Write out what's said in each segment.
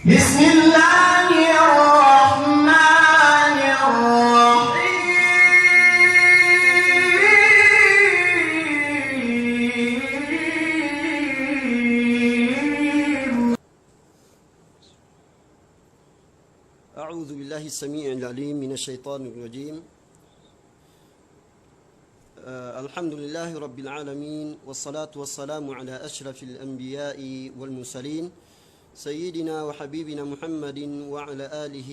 بسم الله الرحمن الرحيم. أعوذ بالله السميع العليم من الشيطان الرجيم. الحمد لله رب العالمين والصلاة والسلام على أشرف الأنبياء والمرسلين سيدنا وحبيبنا محمد وعلى آله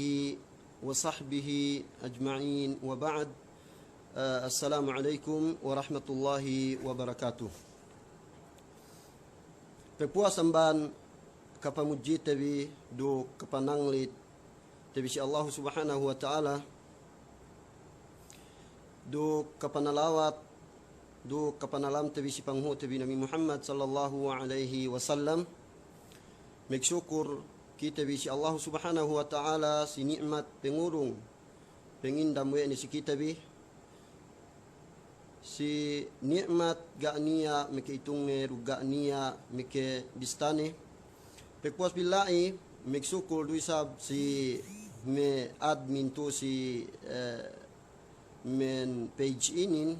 وصحبه أجمعين وبعد. السلام عليكم ورحمة الله وبركاته. Pepuasan kapamuji tabi do kapananglit tabi si Allah Subhanahu wa Ta'ala do kapanalawat do kapanalam tabi si panghu tabi Nabi Muhammad sallallahu alaihi wasallam. Magsyukur kita bi si Allah Subhanahu wa Ta'ala si nikmat pengurung pengindam we ni si kita bi si nikmat ga'niya meke itungne ruga niya meke bistane pekwas billahi magsyukur duisab si me admin to si men page inin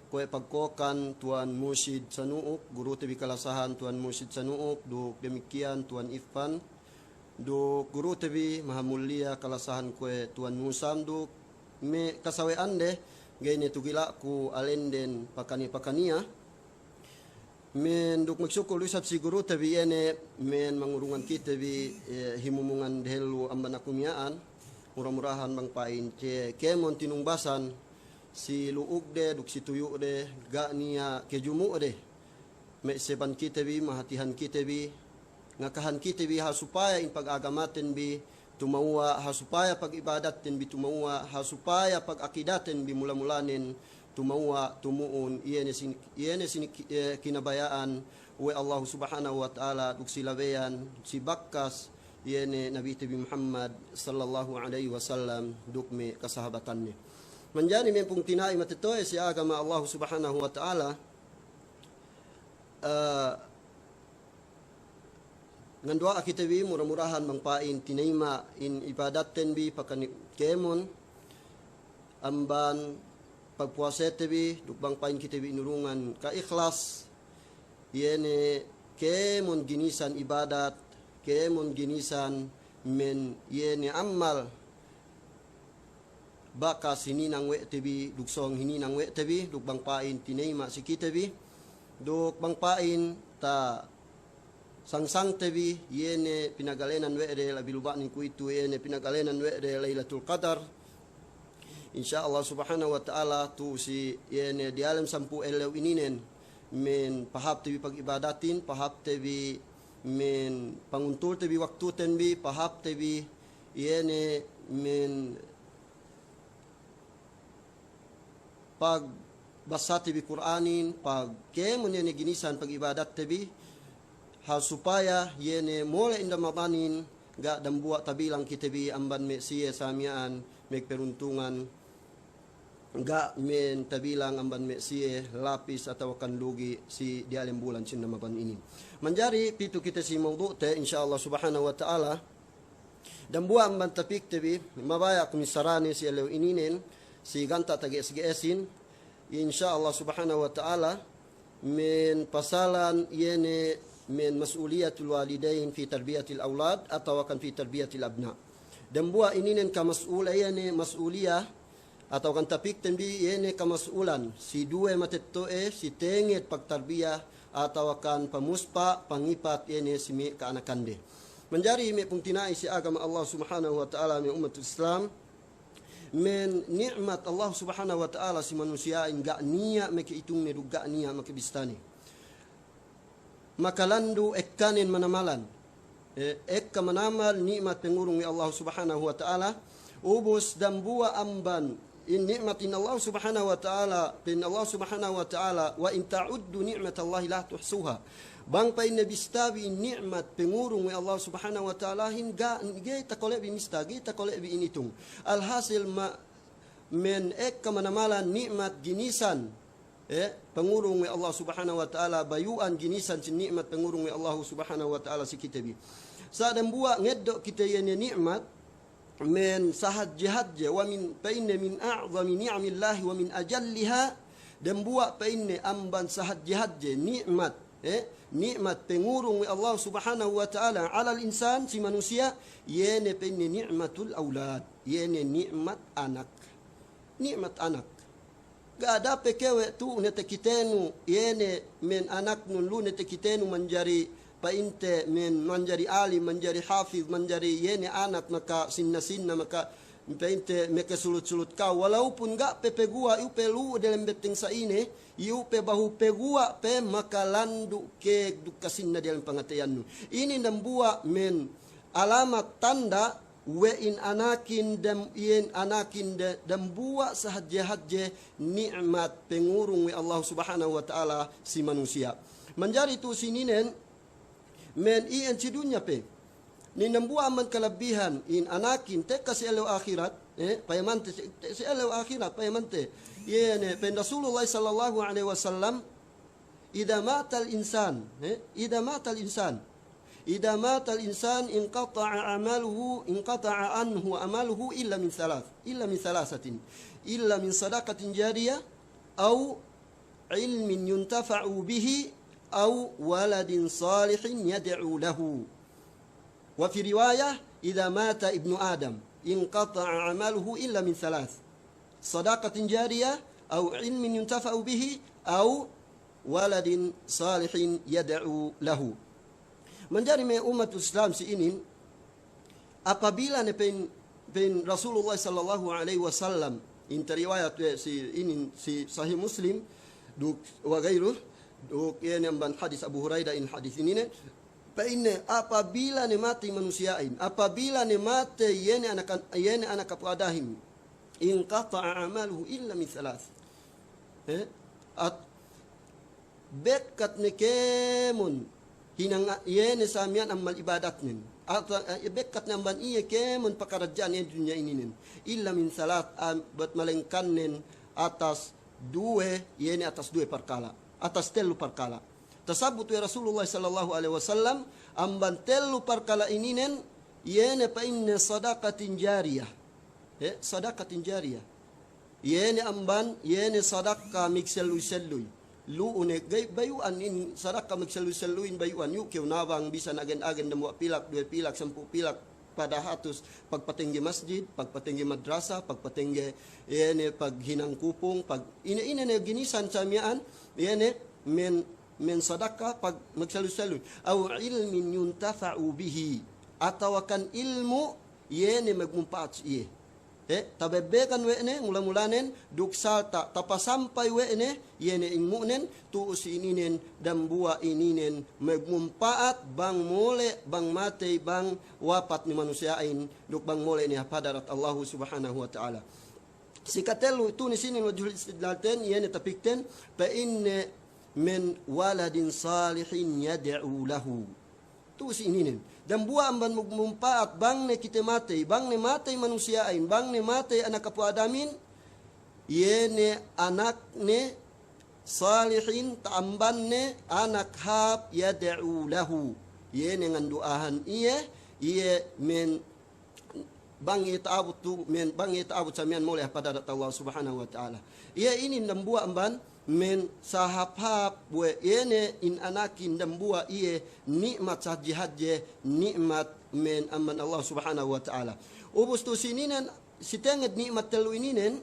ko pagkokan Tuan Mursyid Sanuok, guru tabi kalasahan Tuan Mursyid Sanuok, do demikian Tuan Ifan, do guru tabi mahamulia kalasahan ko Tuan Musam, do me kasawean de gayne tugila ku alenden pakania men duk magsyukur usab si guru tabi ene men mangurungan kita bi himumungan dehelu ambanakumiaan murah-murahan bang pain ce kemon tinungbasan si luug de duk si tuyu de ga niya kejumu de me seban kita bi mahatihan kita bi ngakahan kita bi ha supaya in pag-agamaten bi tumawa ha supaya pag-ibadaten bi tumawa ha supaya pag-akidaten bi mula-mulanin tumawa tumuun iyene sin kinabayaan wa Allah Subhanahu wa Ta'ala duk silabeyan si bakkas iyene Nabi Tabi Muhammad sallallahu alaihi wasallam duk me kasahabatannya. Menjadi mempung tinai matetoy si agama Allah Subhanahu wa Ta'ala ngandua kita bi murah-murahan mangpain tinaima in ibadaten bi pakan kemon amban pagpuasete bi dukbang pain kita bi nurungan ka ikhlas yene kemon ginisan ibadat kemon ginisan men yene amal baka sininang we tebi duksong hininang we tebi duk bang pain tinay ma si kita bi duk bang pain ta sangsang tebi yene pinagalenan we de labiluba ni kuitu yene pinagalenan we de Lailatul Qadar insyaallah Subhanahu wa Ta'ala tu si yene di alam sampu elew ininen men pahap tebi pagibadatin pahap tebi men panguntul tebi waktu tenbi pahap tebi yene men pag basa tibi Qur'anin pag kemon yene ginisan pag ibadat tibi ha supaya yene mole inda matanin ga dambua tabilang kitabi amban me siya samian meg peruntungan ga men tabilang amban me siya lapis atau kanlugi si di alam bulan sin maban ini manjari pitu kita si mawdu te insyaallah Subhanahu wa Ta'ala dambua amban tapik tibi mabaya kumisarani si alew ininen si ganta tagi SGSin insyaallah Subhanahu wa Ta'ala min pasalan yene min mas'uliyatul walidain fi tarbiyatil aulad atau kan fi tarbiyatil abna dan buah ininen ka mas'ula yene mas'uliyah atau kan tapik tenbi yene ka mas'ulan si dua matetoe si tenget pagtarbiyah atau kan pamuspa pangipat yene si mi ka anakande menjari me pungtinai si agama Allah Subhanahu wa Ta'ala mi umat Islam men nikmat Allah Subhanahu wa Ta'ala si manusia enggak niya meke itung ne duga niya make bistani makalandu ekkanen manamalan ekka manamal nikmat pengurung Allah Subhanahu wa Ta'ala ubus dan buah amban in nikmatin Allah Subhanahu wa Ta'ala pin Allah Subhanahu wa Ta'ala wa in ta'uddu ni'matallahi la tuhsuha bang pa inna bistabi nikmat pengurung Allah Subhanahu wa Ta'ala hingga gita kolek bi mista gita kolek bi initung alhasil ma men ek kamanamalan nikmat ginisan pengurung we Allah subhanahu wa ta'ala bayuan ginisan si nikmat pengurung we Allah subhanahu wa ta'ala si kita bi sa dan buat ngedok kita yene nikmat men sahad jihad je wa min fa inna min a'zami ni'amillahi wa min ajalliha dan buat fa inna amban sahad jihad je nikmat nikmat pengurung we Allah subhanahu wa ta'ala ala insan si manusia yene fa inna ni'matul aulad yene nikmat anak ga ada pekewe tu nete kitenu yene men anak nun lu nete kitenu menjadi painte men menjadi alim menjadi hafiz menjadi yene anak maka sinna maka painte meke sulut kau walaupun ga pepegua upe lu dalam betting sa ine upe bahu pegua pe maka landu ke dukasinna dalam pengatayannu ini nambua men alamat tanda we in anakin dan buat sahaja nikmat pengurung we Allah subhanahu wa ta'ala si manusia menjadi tu sininen men ian si dunya pe ni nambua man kelebihan in anakin te kasi elo akhirat payamante si elo akhirat payamante yene pen Rasulullah sallallahu alaihi wasallam idza mata al insan إذا مات الإنسان انقطع عنه عمله إلا من ثلاثة إلا من صدقة جارية أو علم ينتفع به أو ولد صالح يدعو له وفي رواية إذا مات ابن آدم انقطع عمله إلا من ثلاث صدقة جارية أو علم ينتفع به أو ولد صالح يدعو له. Menjadi umat Islam si ini apabila ne pen Rasulullah sallallahu alaihi wasallam in riwayat si sahih Muslim duk wa gairu duk yang ban hadis Abu Hurairah in hadis ini ne paine apabila ne mati manusiain apabila ne mati yene anak kapadahim in qata'a amaluhu illa min thalath bekat ne kemun hinang yene samian amal ibadat nin atau bekat namban iya kemun pekerjaan yang dunia ini nin illa min salat buat malengkan nin atas dua perkala atas telu perkala tasabut ya Rasulullah sallallahu alaihi wasallam amban telu perkala ini nin yene pa inna sadaqatin jariyah sadaqatin jariyah yene amban yene sadaqah mikselu luune gay bayuan in saraka magsalu-saluin bayuan yu kiw nawang bisa agen-agen demo pilak dua pilak 10 pilak pada hatus pagpatinggi masjid pagpatinggi madrasah pagpatinggi yene paghinang kupong pag ine ne ginisan samian yene men sadaka pag magsalu-saluin aw ilmin yuntafa'u bihi atawakan ilmu yene magmumpaat iye tabebekan we ne mula-mulanen duk salta tapasampai we ne yene ingmunen tuus ininen dan buah ininen megmumpaat bang mole bang mate bang wapat ni manusiain duk bang mole ni hadarat Allah subhanahu wa ta'ala sikatelu tu ni sini wajhul istidlalten yene tapikten fa inna min waladin salihin yad'u lahu tu sininen dan buah amban mumpaat bang ne kita mati bang ne mati manusiain bang ne mati anak kapu adamin yene anak ne salihin taamban ne anak hab yad'u lahu yene nganduahan iye men bang itaabut tu men bang itaabut samian mulai pada Allah subhanahu wa ta'ala iye ini nambuah amban men sahab-hab we yene in anakin dan buah iye nikmat sahaja nikmat men aman Allah subhanahu wa ta'ala ubus tu sininen sitenget nikmat telu ininen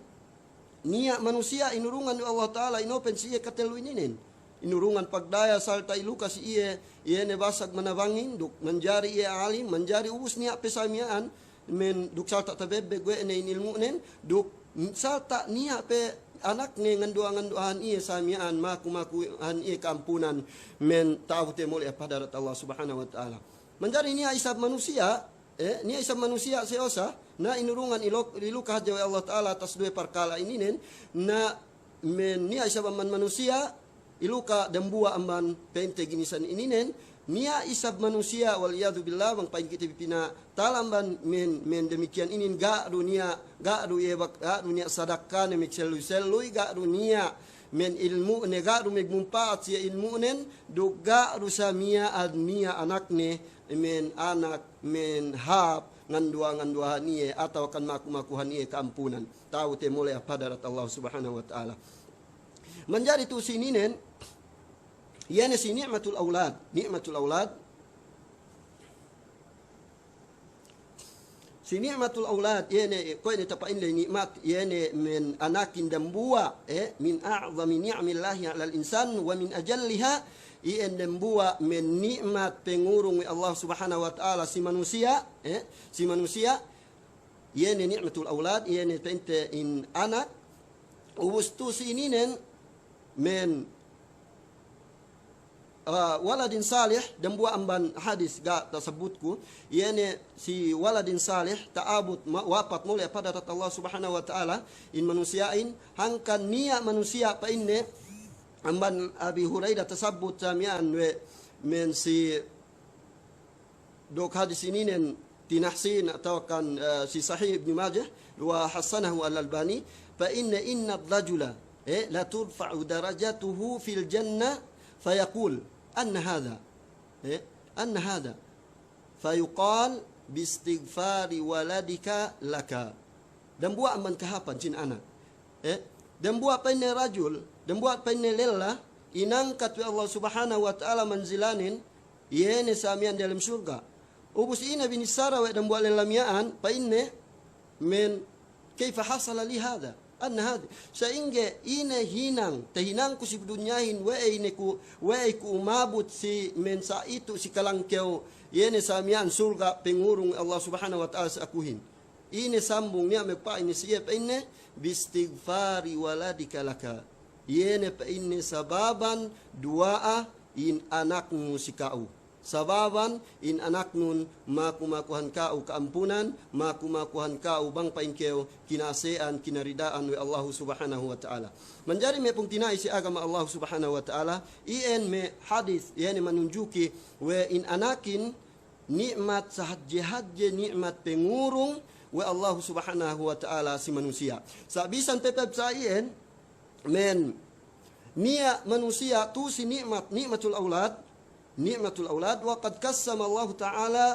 niya manusia inurungan Allah ta'ala inopen siye katelu ininen inurungan pagdaya salta ilukas iye yene basag manabangin duk menjari iye alim menjari ubus niya pesamian men duk salta tabebe gue ene inilmunen duk salta niya pe anak ni nganduan iya samian maku-makuan iya kampunan men ta'awute mulai pada Allah subhanahu wa ta'ala menjadi ni isab manusia ni isab manusia seosa na inurungan iluka haja Allah ta'ala atas dua perkala ini nen na men ni isab manusia iluka dan buah amban pente ginisan ini nen nia isab manusia waliyadu billah bang pain kita pipina talamban men demikian ini ga dunia sadakah ne mikselu selui ga dunia men ilmu ne ga'ru megmumpaat siya ilmu nen do ga'ru sa mia ad mia anak ne men anak men hap ngandua niye atau kan maku-makuhan niye keampunan tahu te mulai pada Allah Subhanahu wa taala. Menjadi tu sininen yani si nikmatul aulad si nikmatul aulad yani ko ini tapain le nikmat yani min anakin dambua min a'zami ni'amillahi 'alal insan wa min ajalliha ien dambua min nikmat pengurung Allah Subhanahu wa taala si manusia yani nikmatul aulad yani pente in anak ubustu sininen men waladin salih dan buah amban hadis ga tersebutku yani si waladin salih ta'abud wafat mulai pada Allah Subhanahu wa taala in manusiain hangkan niat manusia pa inne amban Abi Hurairah tersebut samian we men si dok hadis ini nen tinahsin atau kan si sahih Ibnu Majah wa hasanahu al-Albani fa inna rajula la turfa'u darajatuhu fil jannah fayaqul أن هذا فيقال باستغفار ولدك لك dan buat aman kahapan cin anak dan buat penne rajul dan buat penne lella inangkat Allah Subhanahu wa taala manzilanin yene samian dalam surga ubus ina bin sarawa dan buat lelamian pa inne men kaifa hasala li hada anna hadi sehingga ine hinang ku si dunyahin wa ku umabut si mensa itu si kalangkeu yene samian surga pengurung Allah Subhanahu wa taala akuhin ine sambung niya me pa ini siap ine bistighfari waladika laka yene pa ine sababan duaa in anakmu si kau sababan in anak nun makumakuhan kau keampunan makumakuhan kau bang paingkeu kinasean kinaridaan we Allah Subhanahu wa taala menjadi me pungtina isi agama Allah Subhanahu wa taala ien me hadis yani menunjuki we in anakin nikmat sahajje nikmat pengurung we Allah Subhanahu wa taala si manusia sabisan pepep saien men nia manusia tu si nikmatul aulad wa qad qassama Allah Ta'ala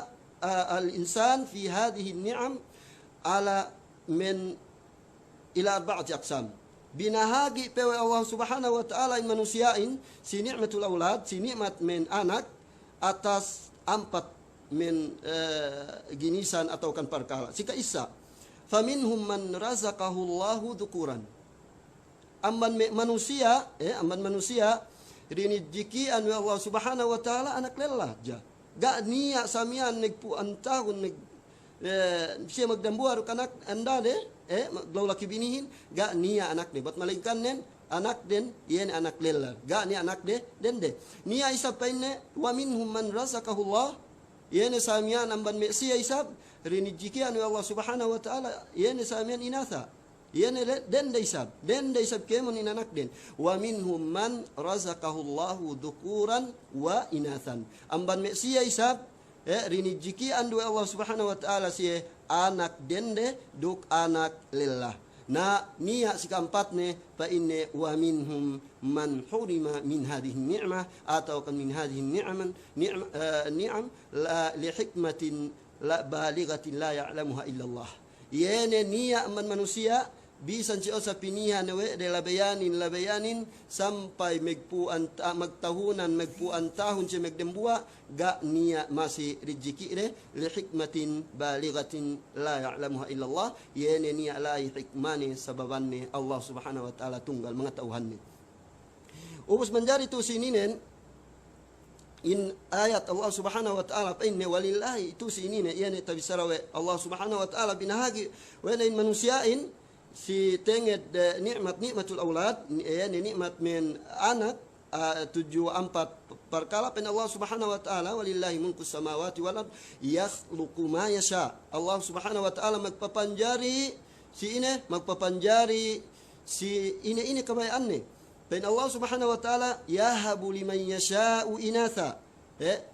al-insan fi hadhihi an-ni'am ala min ila arba'ati aqsam binahagi pewe Allah Subhanahu wa Ta'ala manusiain si nikmatul aulad si nikmat men anak atas empat men ginisan atau kan perkara sika isa faminhum man razaqahu Allahu dhukuran amman manusia rini jiki anu Allah Subhanahu wa taala anak lelah ja ga niya samian negpu antahun neg siya magdambuar kanak anda de laki binihin ga niya anak de bat malingkan nen anak den yen anak lelah ga ni anak de den de niya isab paine wa minhum man razaqahu Allah yen samian amban me siya isab rini jiki anu Allah Subhanahu wa taala yen samian inatha yani den daisab kemon in anak den wa minhum man razaqahu Allahu dhukuran wa inathan amban me sia isab rini jiki andu Allah Subhanahu wa taala sia anak dende duk anak lillah na niya si keempat ne fa inne wa minhum man hurima min hadhihi ni'mah atau kan min hadhihi ni'am la li hikmatin la balighatin la ya'lamuha illa Allah yene niya man manusia bisan si osa pinihan we de labayanin sampai magtahunan magpuan tahun si magdembua ga niya masih rezeki de li hikmatin balighatin la ya'lamuha illa Allah yene niya la hikmani sababanni Allah Subhanahu wa taala tunggal mengetahuannya ubus menjadi tu sininen in ayat Allah Subhanahu wa taala fa inna walillahi tu sinine yani tabisarawe Allah Subhanahu wa taala binahagi wa in manusiain si tenget nikmatul aulad yani nikmat min anak 74 perkara pen Allah Subhanahu wa taala walillahi mulku samawati wal ard yakhluqu ma yasha Allah Subhanahu wa taala magpapanjari si ini kabayanne pen Allah Subhanahu wa taala yahabu liman yasha'u inatha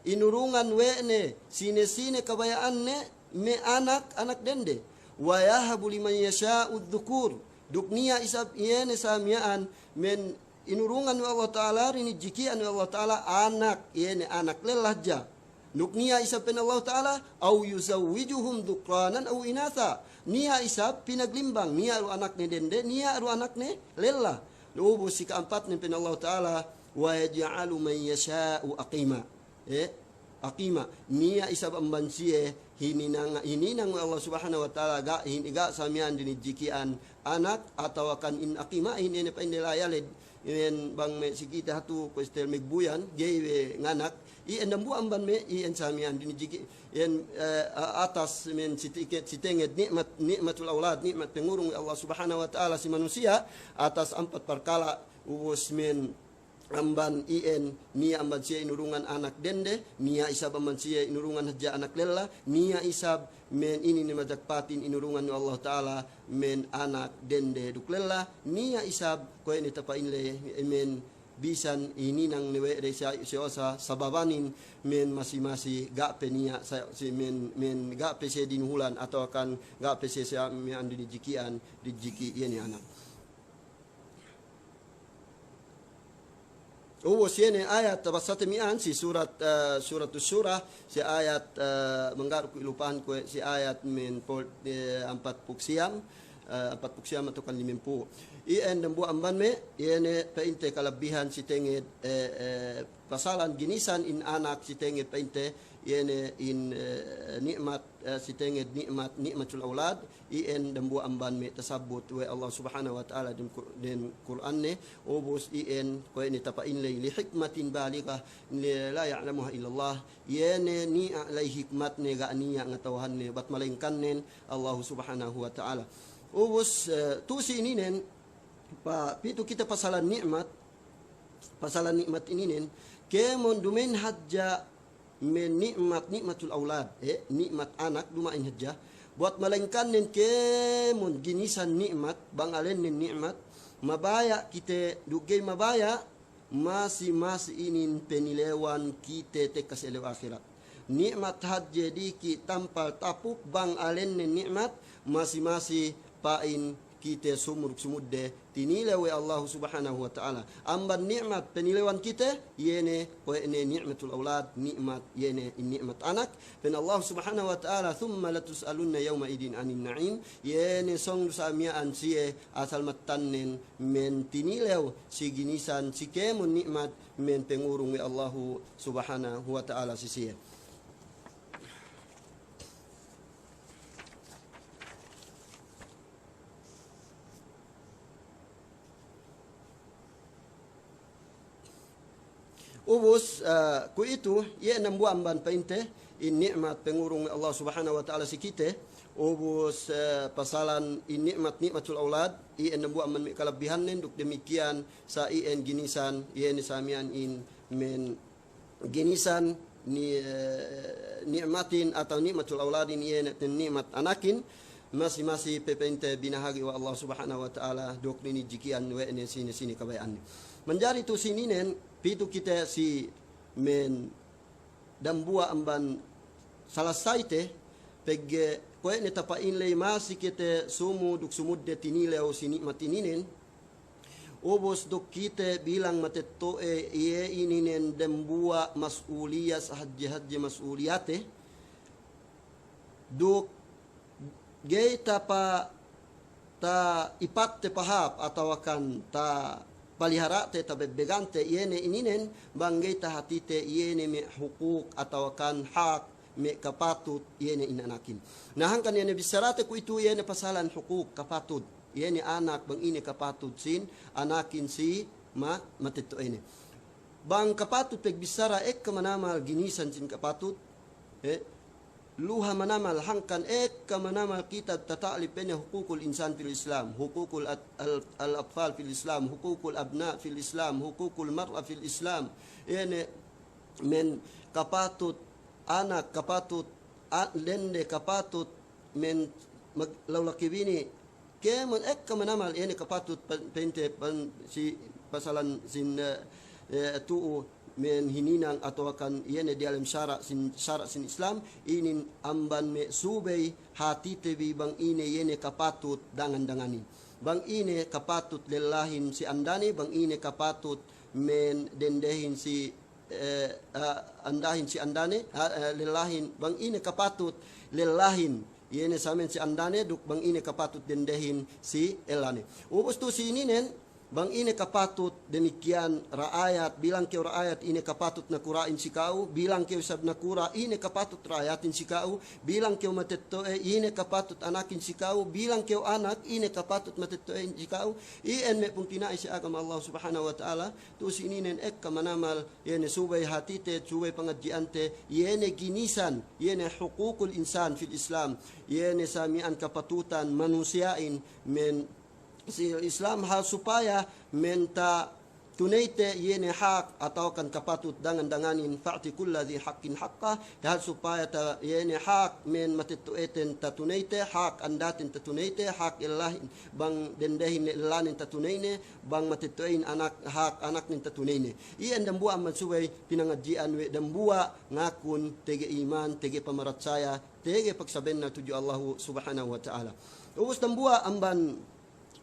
inurungan wene sine kabayaanne me anak dende wa yahabu liman yasha'u dhukur duknia isab yene samian men inurungan wa Allah Ta'ala rini jikian wa Allah Ta'ala anak yene anak lelahja nuk niya isab pen Allah Ta'ala au yuzawwijuhum dhukranan au inatha niya isab pinaglimbang niya ru anak ni dende niya ru anak ni lelah lubus si keempat ni pen Allah Ta'ala wa yaj'alu man yasha'u aqima aqima niya isab ambansie hininang Allah Subhanahu wa Ta'ala ga hiniga samian dini jikian anak atau akan in aqima ini pa indilayalid in bang me sikita hatu questel megbuyan gay nganak i endambu amban me i en samian dini jiki en atas men sitenget nikmatul aulad nikmat pengurung Allah Subhanahu wa Ta'ala si manusia atas empat perkala ubus men amban ien nia amban sia inurungan anak dende nia isab amban sia inurungan haja anak lela nia isab men ini ni majakpatin inurungan Allah Ta'ala men anak dende duk lela nia isab ko ini tapa inle men bisan ini nang newe desa siosa sababanin men masih gape nia si men gape se dinuhulan atau akan gape se me andi dijikian dijiki ini anak. Siene ayat tabasatimian si surat surah si ayat menggaruk ilupaan ko si ayat men 4 puksiam atau kan 50 ien dembu amban me iene peinte kalabihan si tenged pasalan ginisan in anak si tenged peinte iene in nikmat si tenged nikmatul aulad ien dembu amban me tasabut we Allah Subhanahu wa Ta'ala den Quran ne ubus ien ko ini tapain li hikmatin balighah la ya'lamuha illallah iene ni alai hikmat ne ga niya ngatawahan ne bat malengkan nen Allah Subhanahu wa Ta'ala ubus tu si ininen pa pitu kita pasalan nikmat ininen kemon dumen hajja men nikmatul aulad nikmat anak dumain hajja buat malengkan nen kemon ginisan nikmat bangalen nen nikmat mabaya kita dugay mabaya masih inin penilewan kita tekas elew akhirat nikmat hajja di ki tampal tapuk bangalen nen nikmat masih pain kita sumudde tinilaw Allah Subhanahu wa Ta'ala amban nikmat penilawan kita yene wa ene nikmatul aulad nikmat yene nikmat anak pen Allah Subhanahu wa Ta'ala thumma latusalunna yawma idin anin na'im yene song samian sie asal matannen men tinilaw si ginisan si kemun nikmat men pengurung Allah Subhanahu wa Ta'ala sie ubus ku itu ia nambu amban painte in nikmat pengurung Allah Subhanahu wa Ta'ala si kita ubus pasalan in nikmatul aulad ia nambu amban kalabihan nen duk demikian sa ien ginisan ien samian in men ginisan ni nikmatin atau nikmatul auladin ien nikmat anakin masih pepente binahagi wa Allah Subhanahu wa Ta'ala duk ni jikian we ne sini kabayan menjadi tu sininen pitu kita si men dambua amban salasai te pegge koe ne tapain lei masih kita sumu duk sumudde tinileo sini matininen obos duk kita bilang matetto ie ininen dambua masuliyas hajji masuliyate duk gay ta ipatte pahap atau akan ta palihara te tabebegante yene ininen banggay tahatite yene me hukuk atau kan hak me kapatut yene inanakin nahangkan yene bisarate ku itu yene pasalan hukuk kapatut yene anak bang ini kapatut sin anakin si matito ene bang kapatut peg bisara kamanamal ginisan sin kapatut luha manamal hangkan manamal kitab tata'lib bena hukukul insan fil Islam hukukul al-atfal fil Islam hukukul abna fil Islam hukukul mar'a fil Islam yani men kapatut anak kapatut lende kapatut men maglawlaki bini kemon manamal yani kapatut pente si pasalan sin tuu men hininang atau akan iene di dalam syarat sin Islam inin amban me subay hati tebi bang ine yene kapatut dangan bang ine kapatut lelahin si andani, bang ine kapatut men dendehin si andahin si andane, lelahin bang ine kapatut lelahin yene samen si andane, duk bang ine kapatut dendehin si elane. Ubus tu si ininen bang ine kapatut demikian raayat, bilang keu raayat ine kapatut na kurain si kau, bilang keu sab na kura ine kapatut raayatin si kau, bilang keu matettoe ine kapatut anakin si kau, bilang keu anak ine kapatut matettoe si kau. Ien me pung tinai si agama Allah subhanahu wa ta'ala, tu sininen ek kamanamal yene subay hatite, subay pangadjiante, yene ginisan, yene hukukul insan fil Islam, yene samian kapatutan manusiain men si Islam hal supaya menta tunaite yene hak atau kan kapatut danganin fa'ti kulladhi haqqin haqqa, hal supaya ta yene hak men matitueten ta tunaite hak andatin ta tunaite hak illahin bang dendehin ilanin ta tunaine bang matituin anak hak anak nin ta tunaine. Iyan dambua man suway pinangadjian we dambua ngakun tege iman tege pamarat saya tege pagsaben na tuju Allah subhanahu wa ta'ala. Ubus dambua amban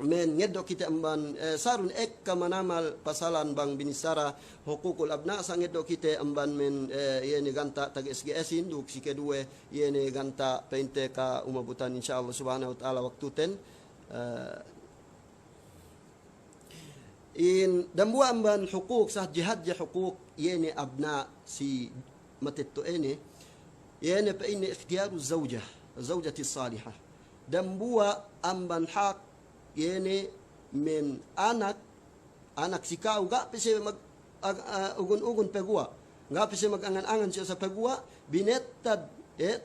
men ngeddo kita amban sarun ek kamanamal pasalan bang binisara hukukul abna sang ngeddo kita amban men yene ganta tag SGS induk si kedue yene ganta peinte ka umabutan insyaallah subhanahu wa taala waktu ten in dambua amban hukuk sah jihad ja hukuk yene abna si matetto ene yene pa in ikhtiyaru zawjati salihah dambua amban hak yene men anak si kau ga pese mag ugun pegua, ga pese magangan-angan siya sa pegua binettad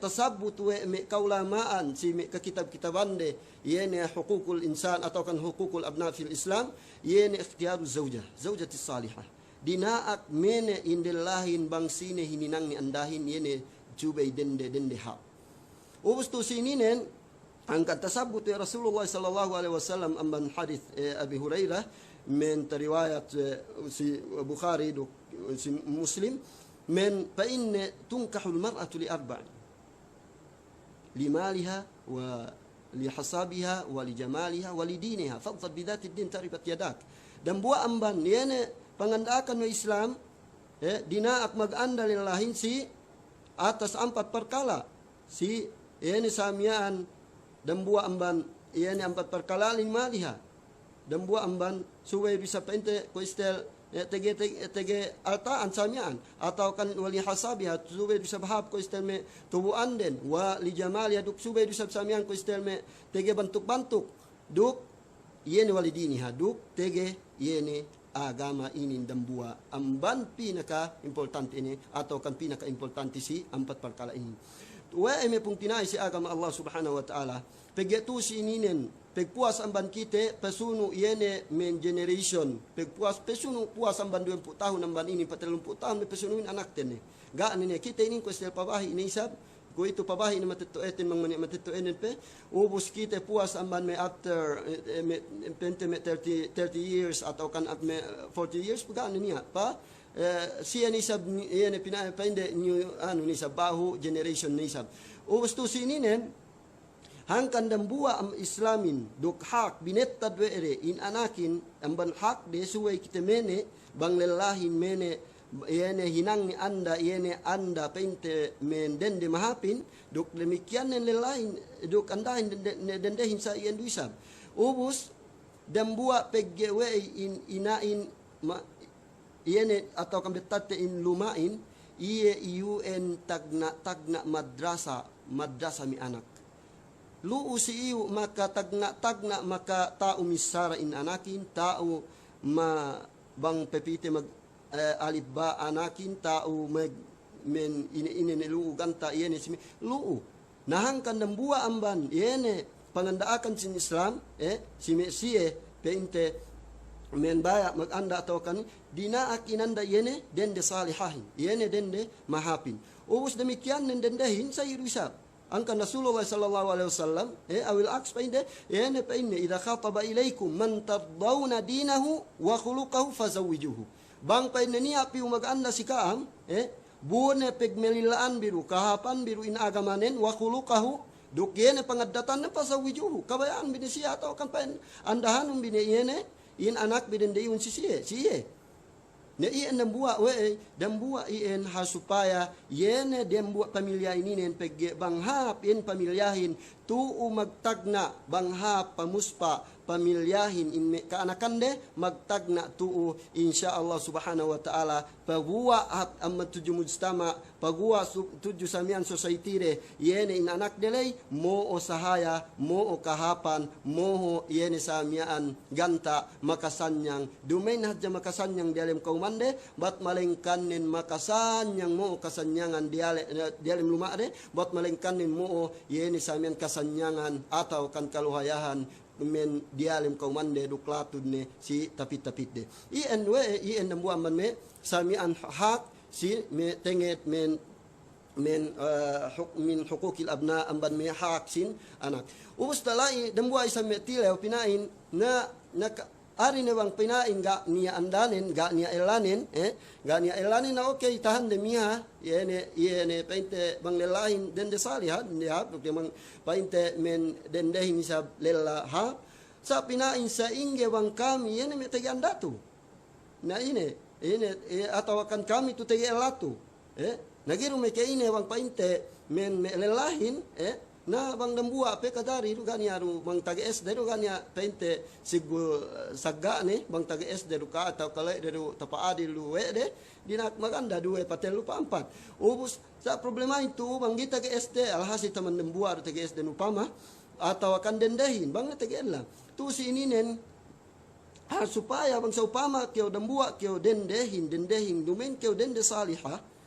tasabbut we me kaulamaan si me kakitab-kitaban de yene hukukul insan atau kan hukukul abna fil Islam yene ikhtiyaru zawjati salihah dinaak mene indillahin bang sine hininang ni andahin yene jubay dende ha ubus tu sininen angkat tasabut ya Rasulullah sallallahu alaihi wasallam amban hadis Abi Hurairah min riwayat si Bukhari do si Muslim men fa in tunkahu almar'atu li arba' limaliha wa lihasabiha wa lijamaliha wa lidiniha fadfad bidati ad-din taribat yadak dan buah amban yene pangandakan wa Islam dinaak maganda lillahin si atas 4 perkala si yene samian dan buah amban iyan 4 perkala limaliha dan buah amban suwe bisa pente ko istel tege altaan samian atau kan wali hasabiha suwe bisa bahab ko istel me tubuan den wa li jamaliha duk suwe bisa samian ko istel me tege bantuk duk yene walidiniha duk tege yene agama ini dan buah amban pinaka importante ini atau kan pinaka importante si 4 perkala ini. Wa eme pung tinai si agama Allah subhanahu wa ta'ala pegetu si ininen pegpuas amban kite pesunu yene men generation pegpuas pesunu puas amban 20 tahun amban ini 40 tahun pesunuin anak tene ga nene kita ini ko sel pabahi ini isab ko itu pabahi ni mateto eten mang mateto enen pe ubus kite puas amban me after pente me 30 years atau kan at me 40 years ga niya pa siya nisab yan pinapende new nisab bahu generation nisab ubus tu sininen hangkan dambua am islamin duk hak binettad weere in anakin amban hak de suway kita mene bang lelahin mene yene hinang ni anda yene anda pente men dende mahapin duk demikian nen lelahin duk andahin dendehin sa iyan duisab ubus dambua peggewe in inain yene atau kan betate in lumain iye iun tagna madrasa mi anak lu usi iu maka tagna maka tau misara in anakin tau ma bang pepite mag alibba anakin tau mag men ine lu ganta yene simi lu nahangkan dambua amban yene pangandaakan sin Islam simi sie peinte men baya maganda atau kan dinaak inanda yene dende salihahin yene dende mahapin ubus demikian dendehin saya rusab angkan Rasulullah sallallahu alaihi wasallam awil aks painde yene painde idza khataba ilaikum man tardawna dinahu wa khuluquhu fazawwijuhu bang painde ni api maganda sikaam buone pegmelilaan biru kahapan biru in agamanen wa khuluquhu Duk yene pangadatan na pasawijuhu. Kabayaan bini siya atau kan pa andahan bini yene. In anak bini deyun siye. Na iyan dambua dambua iyan supaya yene dambua pamilya ininen pegge banghap in pamilyahin tuu magtagna banghap pamuspa pamilyahin in kaanakan de magtagna tuu insyaallah subhanahu wa ta'ala pagua at amma tuju mujtama pagua tuju samian society de yene in anak delay mo o sahaya mo o kahapan mo yene samian ganta makasanyang dumain hadja makasanyang dialem kaumande bat malengkanin makasanyang mo kasanyangan dialem lumade bat malengkanin mo yene samian kasanyangan atau kan kaluhayahan men dialem kaumande duklatud ne si tapit-tapit de ien nambu amman me samian hak si me tenget men min hukukil abna amban me hak sin anak ubus talai dambua isa me tilew pinain na ari ne bang pinain ga niya andanin ga niya elanin ga niya elanin na okay tahan de miha yene painte bang lelahin den de salih dia mang painte men den dehin sa lela ha sa pinain sa inge bang kami yene me tegandatu na ini atau akan kami tu tegi elatu nagiru me ke ine bang painte men me lelahin na bang dambua pe kadari du ganya ru bang tage es deru ganya painte sigu sagga ne bang tage es deru ka atau kale deru tapa adi lu de dinak maganda dua patelu pa empat ubus sa problema itu bang kita ke SD alhasil teman dambua du tage es denu pama atau akan dendehin bang tage elang tu si ininen supaya bang sa upama kyo dambua kyo dendehin dumen kyo dende salihah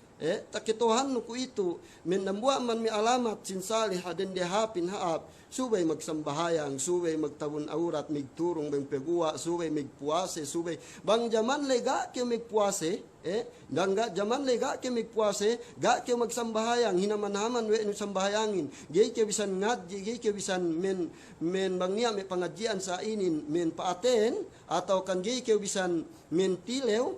takitohan nuku itu menambua man mi alamat sin salihah dende hapin haap subay magsambahayang subay magtabon aurat migturong bang pegua subay migpuase subay bang jaman lega kyo migpuase dangga jaman lega kyo migpuase ga kyo magsambahayang hinaman-haman we no sambahayangin gay kyo bisan ngadji gay kyo bisan men bang niya may pangadjian sa inin men paaten atau kan gay kyo bisan men tilew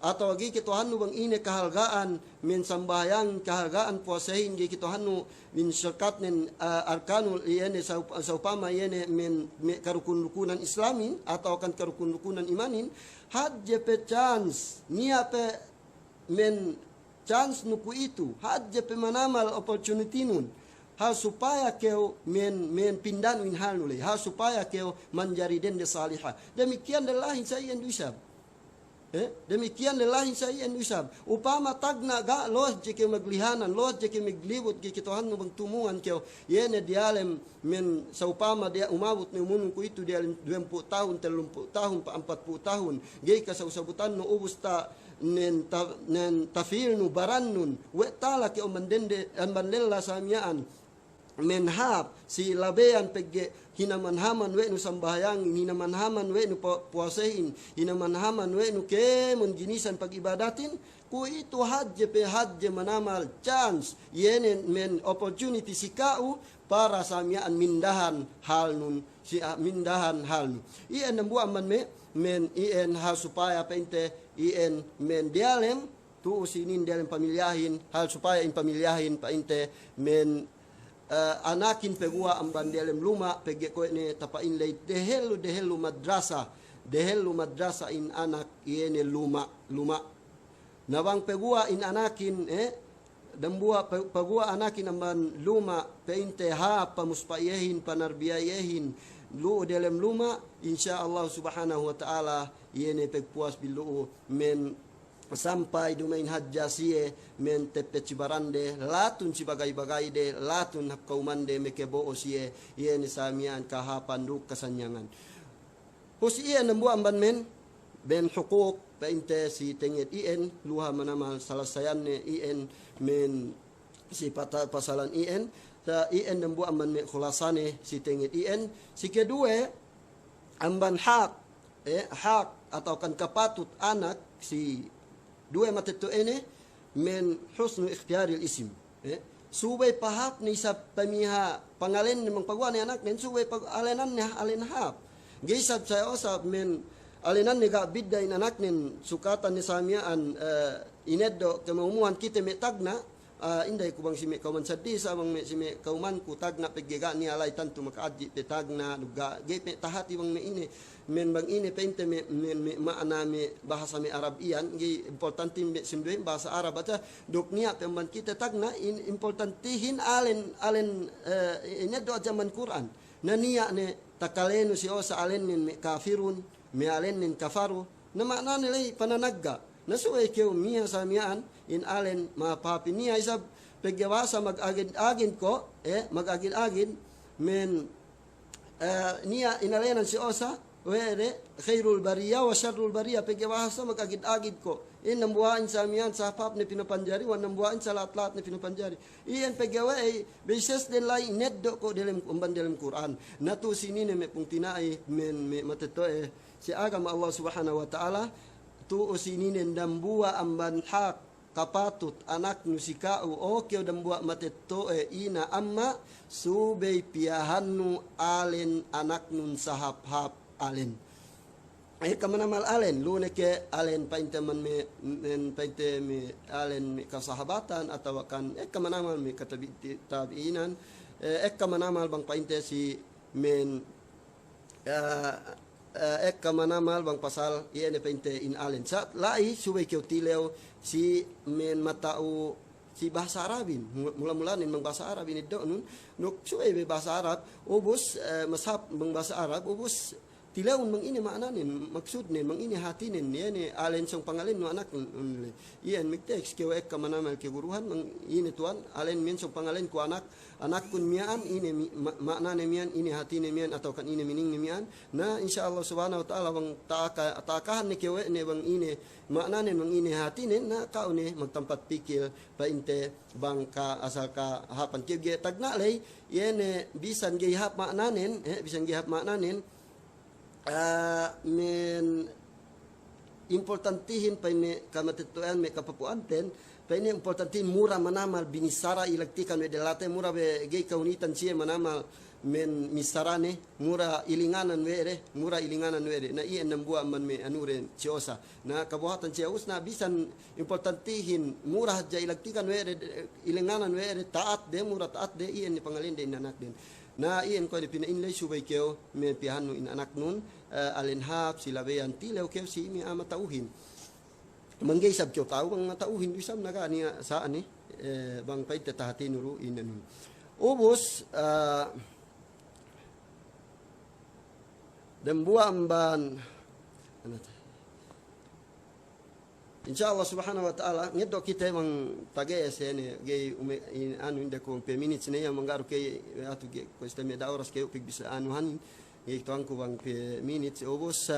atau gi kituhannu bang ine kahalgaan min sambayang kahalgaan puasahin gi kituhannu min syarkatnin arkanul yene sa upama yene min karukun-rukunan islamin atau kan karukun-rukunan imanin hadje pe chance nia pe men chance nuku itu hadje pe manamal opportunity nun supaya keu men pindan min hal nule supaya keu manjari dende salihah demikian delahin saya yang duisab demikian lelahin saya yang usab upama tagna ga los jeke maglihanan los jeke maglibot ge kitohan no bang tumungan kyo yene dialem men sa upama dia umabot ni munun ko itu dialem 20 tahun 30 tahun pa 40 tahun ge ka sa usabutan no ubusta nen tafil no barannun we tala ke omandende anbanella samyaan menhap si labean pegge hinamanhaman we nu sambayang hinamanhaman we nu puasehin hinamanhaman we nu ke ginisan pagibadatin ku itu hajje manamal chance yenen men opportunity sikau para samyaan mindahan hal nun si mindahan hal nun ien nambu aman men ien hal supaya pente ien men dialem tu sinin dialem pamilyahin hal supaya in pamilyahin painte men anakin pegua amban delem luma pege ko ne tapain lay dehelu madrasa in anak yene luma nawang pegua in anakin dambua pegua anakin amban luma peinte ha pamuspayehin panarbiyayehin lu delem luma insyaallah subhanahu wa taala yene pegpuas bilu men sampai dumain hajjasie men tepe cibarande latun cibagai-bagai de latun hapkaumande mekebo osie yene samian kahapan duk kasanyangan pos ien nambu amban men ben hukuk painte si tenget ien luha manamal salasayanne ien men si pasalan ien ta ien nambu amban me khulasane si tenget ien si kedua amban hak atau kan kapatut anak si dua matetu ene men husnu ikhtiyaril isim subay pahap ni sa pamiha pangalen ng pagwa ni anak nen subay pag alenan ni alenhap gisab sa osab men alenan ni ga bidda in anak nen sukatan ni samian ineddo kemaumuan kita metagna inday ko bang simi kauman saddi sa bang simi kauman ku tagna pegga ni alay tantu makaaji petagna duga gepe tahati bang me ini men bang ini pente me maana me bahasa me Arab iyan gi importante me simbe bahasa Arab ata dok niya pemban kita tagna importantihin alen ini do zaman Quran na niya ne takaleno si osa alen me kafirun me alen kafaru na maana nilay pananagga nasuway kyo miya sa miyaan in alen mapapi niya isab pegyawasa mag-agin ko mag-agin men niya inalenan si osa were khairul bariya wa syarrul bariya pegyawasa mag-agin ko in nambuhain sa miyan sa pap ni pinapanjari wan nambuhain sa lahat ni pinapanjari iyan pegyaway basis din lay ineddo ko dalam Quran natu sini ne me pung tinai men me mateto si agama Allah subhanahu wa ta'ala tu usinin dambua amban hak kapatut anak nusikau okyo dambua mateto ina amma subay piyahannu alen anak nun sahap-hap alen kamanamal alen lune ke alen painte man me painte me alen me kasahabatan atau kan kamanamal me tabiinan kamanamal bang painte si men kamanamal bang pasal iyan painte in alen sa lai subay kyo tilew si men matao si bahasa Arabin mula-mulanin mang bahasa Arabin do nun nuk subay bahasa Arab ubus masab bang bahasa Arab ubus tilawon mang ini maananin maksud nin mang ini hatinin yani alen song pangalin no anak iyan miktex kyo kamanamal ke guruhan mang ini tuan alen min song pangalin ko anak kun miyaan ini makna ne miyan ini hati ne miyan atau kan ini mining ne miyan na insyaallah subhanahu wa ta'ala bang taakahan ni kewe ne bang ini makna ne bang ini hati ne na kau ne magtampat pikil painte bang ka asal ka hapan kibge tagna lay yene bisan ge hap maknanen bisan ge hap maknanen men importantihin pa ini kamatetuan me kapapuanten pa ini importantihin mura manamal binisara ilagtikan we delate mura be gay kaunitan siya manamal men misarane mura ilinganan were na iyan nambua man me anuren siyosa na kabuhatan siya na bisan importantihin mura hadja ilagtikan were ilinganan were taat de mura taat de iyan ni pangalin de inanak din na iyan ko ni pinainlay subay kyo me pihan no inanak nun alinhap sila beyan tilew kyo si mi amatauhin manggay sab kyo tao bang matauhin bisam naga niya saan bang pait tatahati nuru inanun ubos dambua amban insyaallah subhanahu wa ta'ala ngeddo kita mang tages ene gay anu inde ko pe minutes ne yang mangaru kay atu ge ko isteme da oras kay upig bisa anuhan ito ang ko bang pe minutes ubos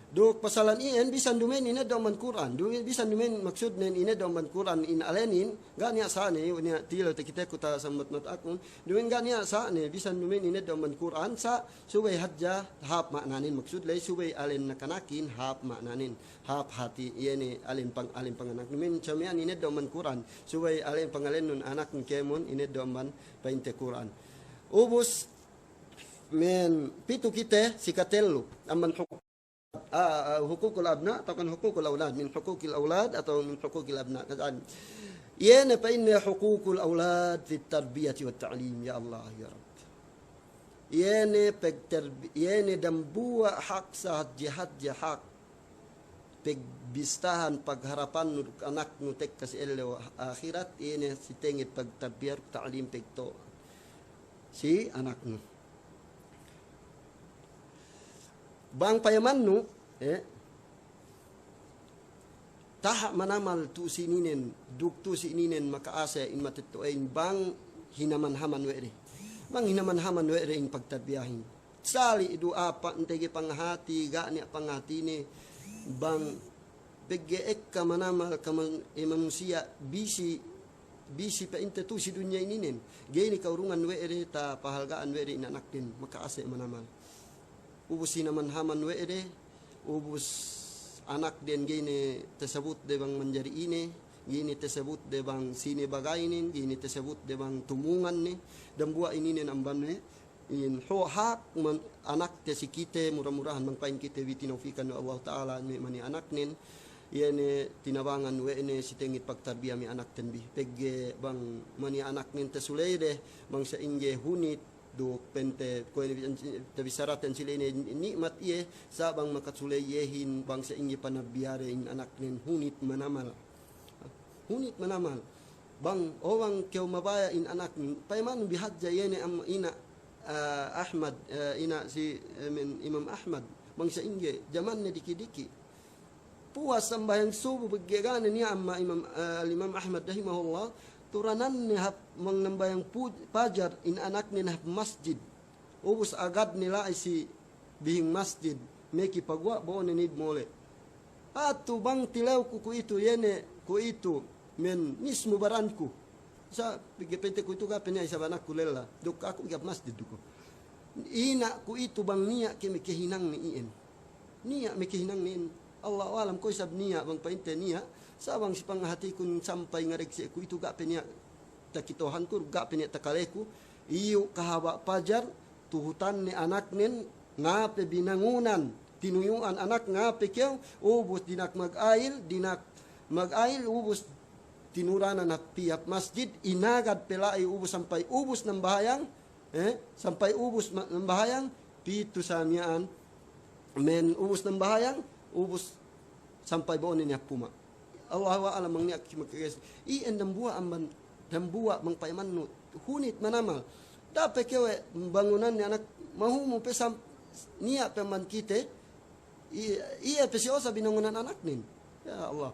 duk pasalan iyan bisan dumen ina doman Quran bisan dumen maksud nen ina doman Quran in alenin gania sane unya tilo te kita kuta samot not akun dumen gania sane bisan dumen ina doman Quran sa subay hadja hap maknanin maksud lay subay alen nakanakin hap maknanin hap hati iyani alen panganak dumen chamian ina doman Quran subay alen pangalen nun anak ng kemon ina doman painte Quran ubus men pitu kita sikatello amman hukukul abna atau kan hukukul aulad min hukukil aulad atau min hukukil abna kan yana fa inna hukukul aulad fi tarbiyati wat ta'lim ya Allah ya Rabb yana dambua hak sa jihad hak pegbistahan pagharapan anak nu tek kas ele akhirat yana si tengit pagtarbiyat ta'lim pegto si anak nu bang payaman nu taha manamal tu sininen duk tu sininen makaasa in matituain bang hinaman-haman were bang hinaman-haman were in pagtabiyahin sali idu apa entege panghati gani panghati ni bang begeek ka manamal ka manusia bisi pa inte tu si dunya ininen gani kaurungan were ta pahalgaan were inanak din makaasa manamal ubus hinaman-haman were ubus anak din gini tersebut de bang menjadi ini gini tersebut de bang sini bagainin gini tersebut de bang tumungan ni dan buat ini nen amban in ho hak anak te si kite murah-murahan mangpain kite witinofikan Allah taala ni mani anak nin yene tinabangan wene si tengit pagtarbiyah mi anak tenbi pegge bang mani anak nin te sulede bang sa inge hunit do pente ko tabi saratan sila ini nikmat iye sa bang makatsulay yehin bang sa inge panabiyare in anak nin hunit manamal bang owang keu mabaya in anak payman bihadja yene am ina Ahmad ina si Imam Ahmad bang sa inge zaman ne diki-diki puas sambayang subuh begegan ni amma Imam Ahmad rahimahullah turanan ni hap mengembayang pajar in anak ni hap masjid ubus agad nila si bihing masjid meki pagwa bo ni mole atu bang tilaw ku itu yene ku itu men mismo baranku sa pigepente ku itu ka penya isa banak kulela dok aku gap masjid duko ina ku itu bang niya ke mekehinang ni ien niya mekehinang ni Allah alam ko sab niya bang painte niya sabang si panghati kun sampai ngarek ku itu gak penya takitohan ku gak penya takaleku iyo kahaba pajar tuhutan ni anak nen ngape binangunan tinuyuan anak ngape keu ubus dinak magail ubus tinuranan na pihak masjid inagad pelai ubus sampai ubus ng bahayang sampai ubus ng bahayang pitu samian men ubus ng bahayang ubus sampai baon niya puma Allah wa alam mangniak kimakes i endam buah amban dan buah mangpaiman nu hunit manamal dapat kewe bangunan ni anak mahu mo pesam niya peman kite iya pesiosa binangunan anak nin ya Allah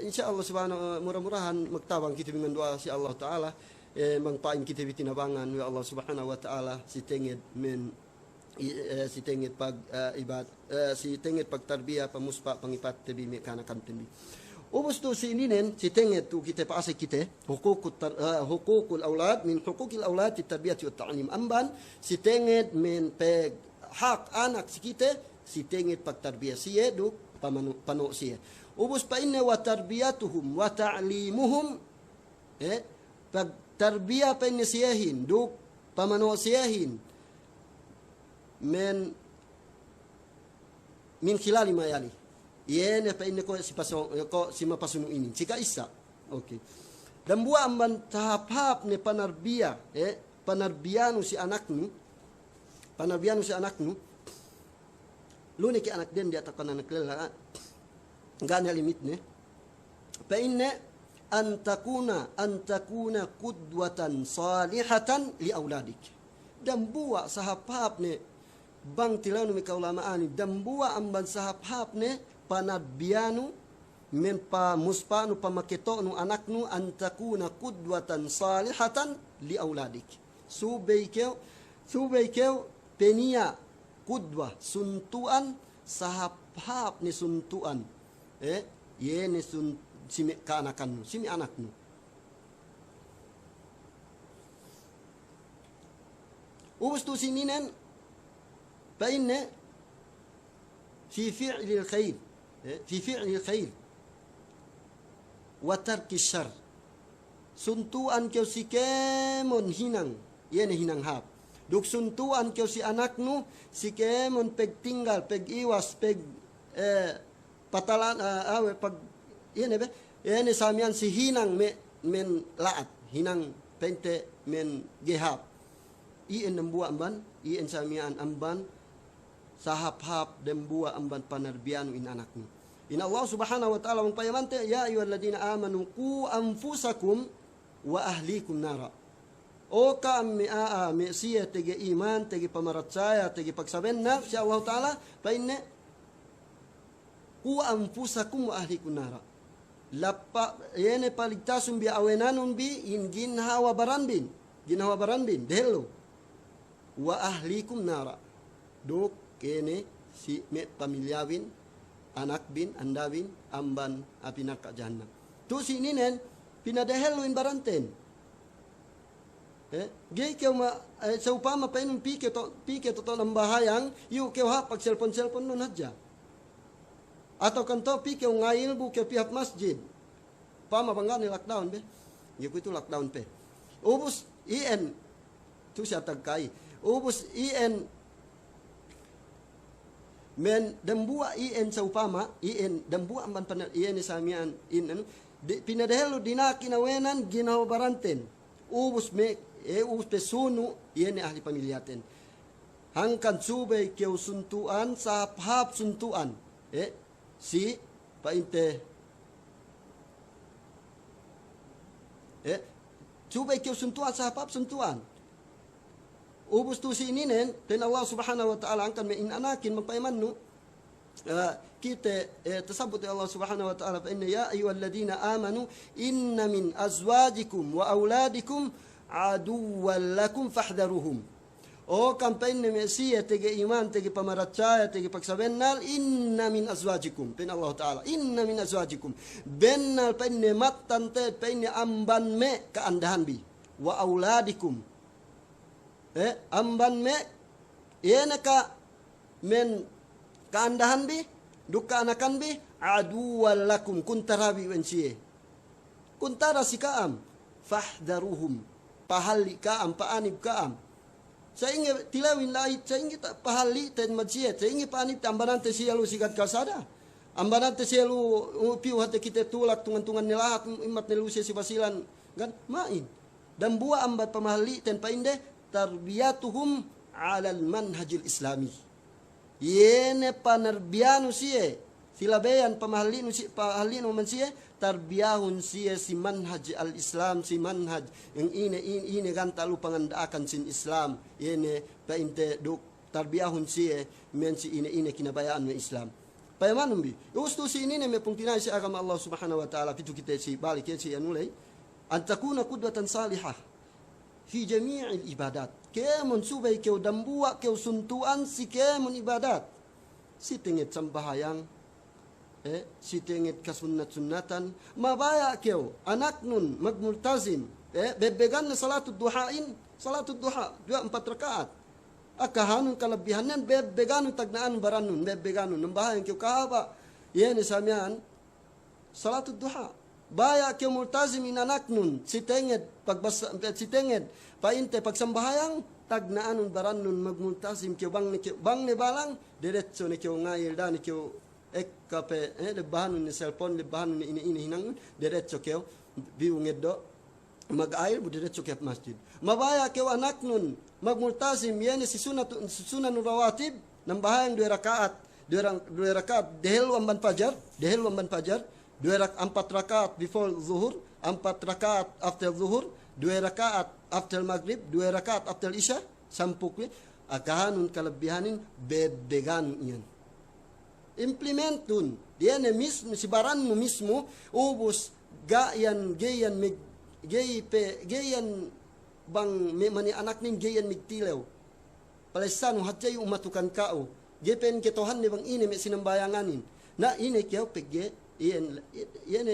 insyaallah subhanahu murah-murahan magtawang kita dengan doa si Allah taala mangpain kita bitinabangan ya Allah subhanahu wa taala si tenged men si tengit pag ibad si tengit pag tarbiyah pamuspa pangipat tebi me kanakan tembi ubus tu si ininen si tengit tu kita paase kita hukukul aulad min hukukil aulad tarbiyah wa ta'lim amban si tengit men peg hak anak si kita si tengit pag tarbiyah siye du pano siye ubus pa inne wa tarbiyatuhum wa ta'limuhum pag tarbiyah pa inne siyehin du pamano siyehin min khilali ma yali yene pa inne ko si mapasunu ini sika isa okay dan buah amban tahap ne panarbia panarbiyanu si anaknu lune ki anak den dia takana naklela ngane limit ne pa inne an takuna qudwatan salihatan li auladik dan buah sahap ne bang tilanu mi kaulamaani dambua amban sahap ne panadbianu men pa muspanu pamakito nu anaknu antakuna qudwatan salihatan li auladik subeikeu penia qudwa suntuan sahap ni suntuan yene simi kanakannu simi anaknu ustu sininen فإن في فعل الخير وترك الشر suntuan kau si kemon hinang yene hinang hap duk suntuan kau si anaknu si kemon peg tinggal peg iwas peg patalan pag yene samian si hinang men laat hinang pente men gehap ien nembuan ban ien samian amban sahap-hap dan buah amban panarbianu in anaknu. In Allah subhanahu wa ta'ala mengpayamante ya ayyuhalladzina amanu qu anfusakum wa ahlikum nara. O ka mi siya tege iman tege pamaratsaya tege pagsabenna si Allah ta'ala pa inne qu anfusakum wa ahlikum nara. Lappa yene paligtasum bi awenanun bi in ginhawa baranbin dehelo wa ahlikum nara. Duk kene si me pamilyawin anak bin andawin amban apinak ka jahannam tu si ninen pinadeheluin baranten gay keu ma sa upama pa inun pike to nambahayang yu keu ha pag cellphone nun hadja atau kanto pike ngail bu keu pihak masjid pama bangga ni lockdown be yu itu lockdown pe ubus ien tu siya tagkai ubus ien men dambua ien sa upama ien dambua man pan ien samian in ano pinadahelo dinaki na wenan ginawa baranten ubus me ubus pesunu ien ahli pamilyaten hangkan subay keu suntuan sa hap suntuan si painte subay keu suntuan sa hap suntuan ubus tu si ininen ten Allah subhanahu wa ta'ala angkan me inanakin magpaimanno kita tasabut Allah subhanahu wa ta'ala fa inna ya ayyuhalladhina amanu inna min azwajikum wa auladikum aduwwan lakum fahdharuhum o kampain ne mesia tege iman tege pamaracaya tege paksabennal inna min azwajikum pen Allah ta'ala inna min azwajikum bennal penne mattante penne amban me kaandahan bi wa auladikum amban me yena ka men kaandahan bi duka anakan bi aduwwan lakum kuntarabi wensie kuntara sikaam fahdharuhum pahalli kaam paanib kaam sa inge tilawin lait sa inge pahalli ten madsie sa inge paanib tambanante siyalu sigat kalsada ambanante siyalu piu hate kita tulak tungan-tungan nilahat imat nilusi si basilan gan main dan buah ambat pamahalli ten painde tarbiyatuhum alal manhajil islami yene panarbianu siye silabeyan pamahalinu si pahalinu man siye tarbiyahun siye si manhaj al islam si manhaj yang ini ganta lu pangandaakan sin islam yene painte duk tarbiyahun siye men si ini kinabayaan ng islam payamanum bi ustu si ini me pungtinay si agama Allah subhanahu wa ta'ala pitu kita si balik si anulay antakuna qudwatan salihah fi jami'il ibadat kemun subay keu dambua keu suntuan si kemun ibadat si tingit sambahayang si tingit kasunnat-sunnatan mabaya keu anak nun magmultazim bebegan na salatud duhain salatud duha 4 rakaat akahanun kalabihanan bebeganun tagnaan baranun bebeganun nambahayang keu kahaba yan samian salatud duha baya keu multazim inanak nun sitenget pagbasa sitenget painte pagsambahayang tagnaan baranun magmultazim keu bang ne balang diretso ne keu ngail dan keu ekkape lebahanun ni cellphone lebahanun ni ini hinang diretso keu biu ngeddo mag-air bu diretso keu masjid mabaya keu anak nun magmultazim yene si sunan rawatib nambahayang 2 rakaat 2 rakaat dehel wamban fajar 4 rakaat before zuhur, 4 rakaat after zuhur, 2 rakaat after maghrib, 2 rakaat after isya, 10 akahanun kalabihanin bebegan iyan. Implementun, diyan mismo si baran mo mismo ubos gayan bang mani anak nin gayan migtilaw. Palesan hatjay umatukan kao. Gepen ketohan ni bang ini me sinambayanganin. Na ini kaya pegge iyan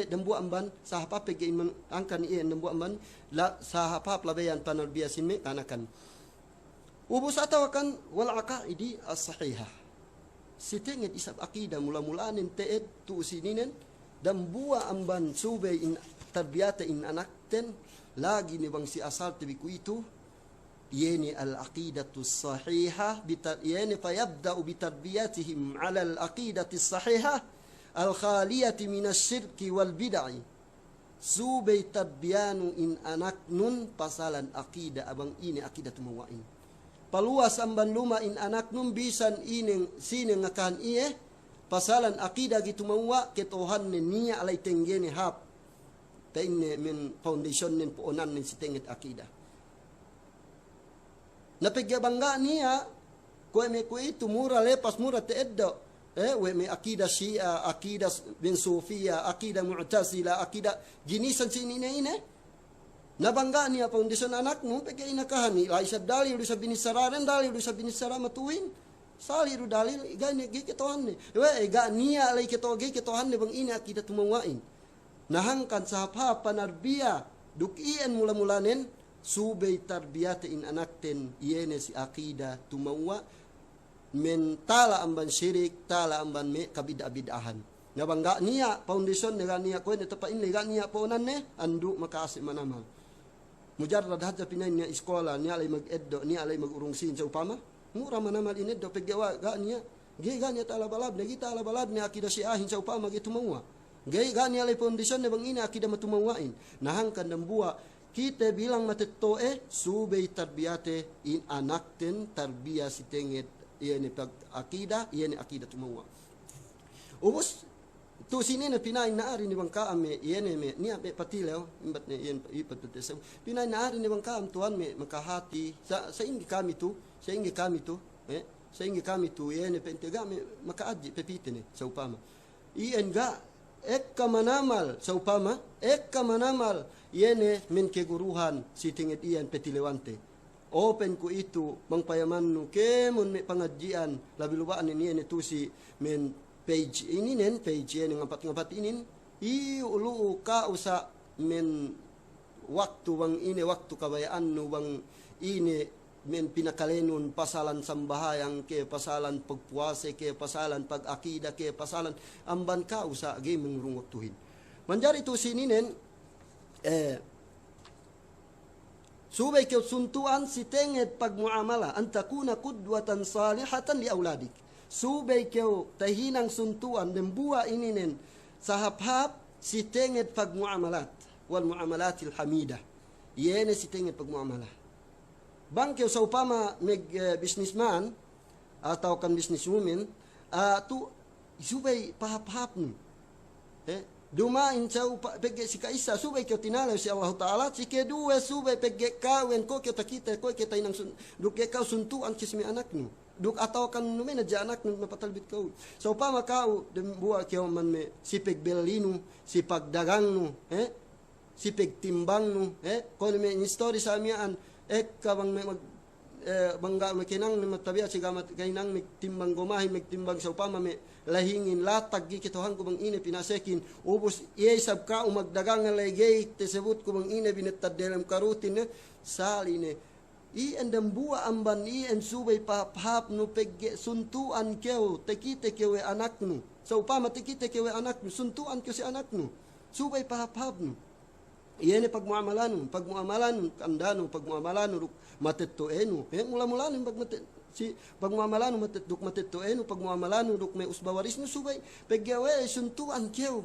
dambu amban sahapa pegge iman angkan iyan dambu amban la sahapa plabayan panarbiyasin me kanakan. Ubus atawakan wal aqaidi as-sahihah. Sitingit isab akida mula-mulanin teed tu sininen dambu amban subay in tarbiyata in anakten lagi ni bang si asal tibiku itu yeni al-aqidatu as-sahihah yeni fayabda'u bitarbiyatihim 'ala al-aqidati as-sahihah al-khaliyati minasy-syirki wal bid'ah. Subay tarbiyanu in anak nun pasalan aqida abang ini aqidatu mawain. Paluas amban luma in anak nun bisan ining sine ngakahan iye pasalan aqida gitu mawa ketohan niya alay tenggene hap. Tainne min foundation nin puonan nin sitengit aqida. Napigyabangga niya, kue me kue itu mura lepas mura teeddo. We me akida Syiah, akida bin Sufia, akida Mu'tazila, akida ginisan sini ine. Nabangga niya foundation anak mo pagka inakahan ni Laisa dalil du sa binisararen dalil du sa binisara matuwin. Sali du dalil gani gikitohan ni. We ga niya lay gikitohan ni bang ini akida tumawain. Nahangkan sa hapa panarbiya dukian mula-mulanen subay tarbiyate in anakten yene si akida tumawa mentala amban syirik tala amban me kabida-bidahan nabangga niya foundation nega niya ko ne tapa in nega niya po nan ne andu makasi manamal mujarrad hadja pinay niya iskola niya alay mag-eddo niya alay mag-urungsin sa upama mura man naman ineddo paggawa ga niya gay ga niya talabalab na kita alabalab niya akida si ahin sa upama gitumawa gay ga niya alay pondisyon na bang ina akida matumawain nahangkan ng buwa kita bilang matetoe subay tarbiyate in anakten tarbiya si tenget iyan pag akida iyan akida tumawa ubos tu sini na pinay na ari ni bangka ame iyan me niya be patilaw imbat ne iyan ipatatesa pinay na ari ni bangka am tuan me makahati sa ingi kami tu sa ingi kami tu sa ingi kami tu iyan pentega me makaaji pepitene sa upama iyan ga ek manamal sa upama ek manamal iyan men keguruhan si tinget iyan petilewante open ko itu mangpayamanno kemon me pangadjian labi lubaan ni iyan tu si men page ini nen page yang ngapat inin ulu ka usa men waktu bang ini waktu kabayaan no bang ini men pinakalenon pasalan sambahayang ke pasalan pagpuase ke pasalan pag-akida ke pasalan amban ka usa gi mengrung waktuhin manjari tu sininen subay ke suntuan si tenget pagmuamala antakuna qudwatan salihatan li auladik subay keu tahinang suntuan dan buah ininen sahap-hap si tenget pagmuamalat wal muamalatil hamidah yene si tenget pagmuamalah bang keu sa upama meg businessman atau kan businesswoman tu subay pahap-hap ni dumain sa pegge si kaisa subay keu tinalaw si Allah Taala si kedua subay pegge kawen ko keu takita ko kita inang duke kau suntuan kismi anak nu duk atau kan nume na anak nu mapatalbit kau so pa makau dem buwa keu man me sipeg belinu sipag dagang nu sipeg timbang nu ko me ni story sa mian ka bang me mag bangga me kinang ni matabiya si gamat kainang me timbang gomahi me timbang sa upama me lahingin latag gi kitohan ko bang ine pinasekin ubos iesab ka umagdagang legay tesebut ko bang ine binetad dalam karutin saline i endam buwa amban i en subay pahap no pegge suntuan keu tekite kewe anak nu sa upama tekite kewe anak nu suntuan keu si anak nu subay pahap nu iene pagmuamalan kandano pagmuamalan ruk matettoenu mula-mula si pagmuamalan matettoenu pagmuamalan ruk may usbawaris no subay peggawe suntuan keu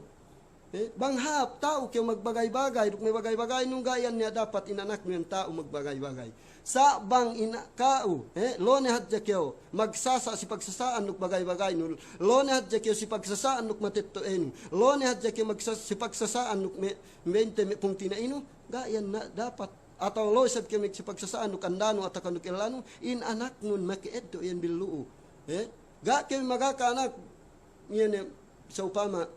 banghap tao keu magbagay-bagay ruk may bagay-bagay nung gayan niya dapat inanak ng tao magbagay-bagay sa bang inakao lone hadja keu magsasa si pagsasaan nuk bagay-bagay no lone hadja keu si pagsasaan nuk matettoenu lone hadja keu si pagsasaan nuk me 20 pungtina ino gayan na dapat atau lo sab keu si pagsasaan nuk andano at kanuk elano in anak nun makiedto yan biluu ga keu magaka anak yan sa upama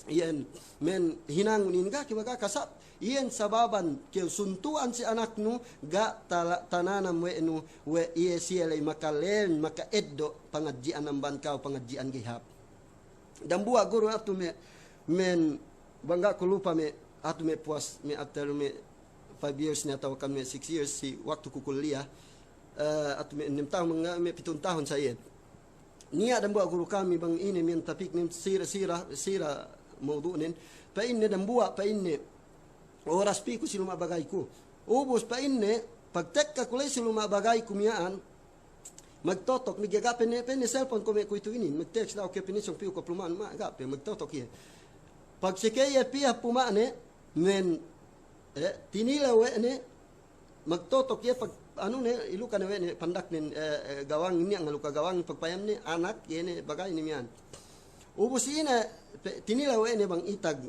yan men hinangunin ga keu magakasap iyan sababan keu suntuan si anak nu ga tananam we nu we iye siyalay makalen makaeddo pangadjian ng bankaw pangadjian gihap dan buwa guru atu me men bangga ko lupa me atu me puas me after me 5 years na taw kan me 6 years si waktu ko kuliah atu me 6 tahun me 7 tahun saya niya dan buwa guru kami bang ini men tapik nim sira mawdu'nin pa inne dan buwa pa inne oras pi ko si lumabagay ko ubos pa inne pagtek ka kulay si lumabagay ko miyaan magtotok migagapen ne cellphone ko me ko ito inin magtext daw ke pinisong piu ko pluman magape magtotok ye pag sikaya piya pumane men tinilaw ne magtotok ye pag ano ne iluka ne pandak nen gawang ni ang luka gawang pagpayam ni anak ye ne bagay ni miyan ubos ina tinilaw ne bang itag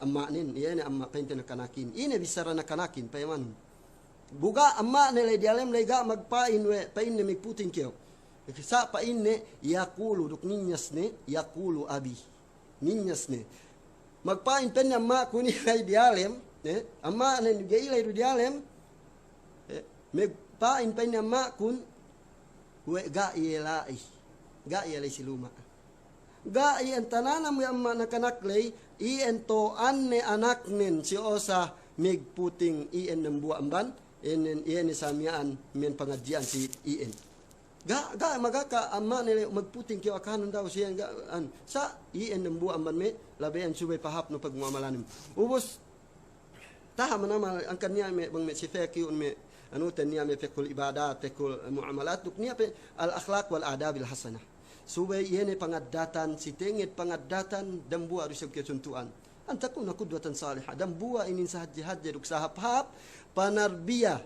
amma nin iyan amma painte na kanakin ine bisara na kanakin payaman buga amma ne le dialem le ga magpain we pain ne migputing keo sa pain ne yakulu duk ninyas ne yakulu abi ninyas ne magpain pen amma kuni le dialem amma ne geilay du dialem megpain pen amma kun we ga yelai siluma ga iyan tananam yung amma nakanaklay iyan to anne anak nin si osa migputing iyan ng buwamban iyan ni samyaan men pangadjian si iyan ga magaka amma nila magputing kiyo akanon daw siya sa iyan ng buwamban me labayan subay pahap no pagmamalanim ubos taha manama angkan niya me bang me sifaki un me anu tan niya me fikul ibadat fikul muamalat duk niya pe al akhlaq wal adab al hasanah subay yene pangaddatan si tengit pangaddatan dambua rusab ke contuan antakuna qudwatan salihah dambua inin sahajjahaj duk sahap-hap panarbiyah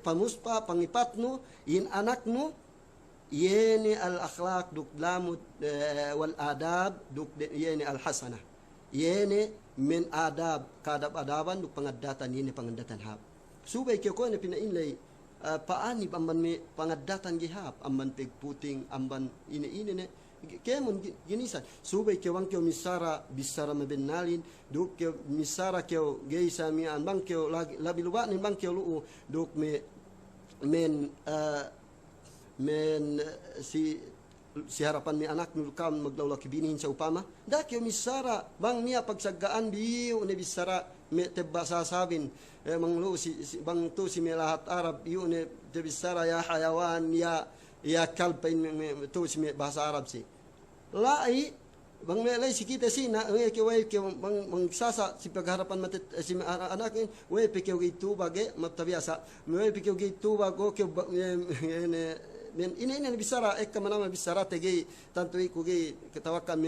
pamuspa pangipatnu in anaknu yene al akhlaq duk lamut wal adab duk yene al hasanah yene min adab kadab-adaban duk pangaddatan yene pangaddatan hab subay kyo ko ne pinainlay paani amban me pangaddatan gihap amban pegputing amban ini ne kemon ginisan subay kyo wang kyo misara bisara mabenalin duk kyo misara kyo geisa mi an bang kyo labi luba nin bang kyo lu duk me men si harapan mi anak nul kam maglawla kibinin sa upama dak yo misara bang niya pagsagaan biu ne bisara me tebba sasabin manglu si bang tu si melahat arab yu ne te bisara ya hayawan ya kalb tu si bahasa arab si lai bang me lai si kita si na ke way ke bang sasa si pagharapan matet si anak way pe ke gitu bage matabiasa me pe ke gitu bago ke ne men ini bisara ek manama bisara tegi tantu iku ge ketawakan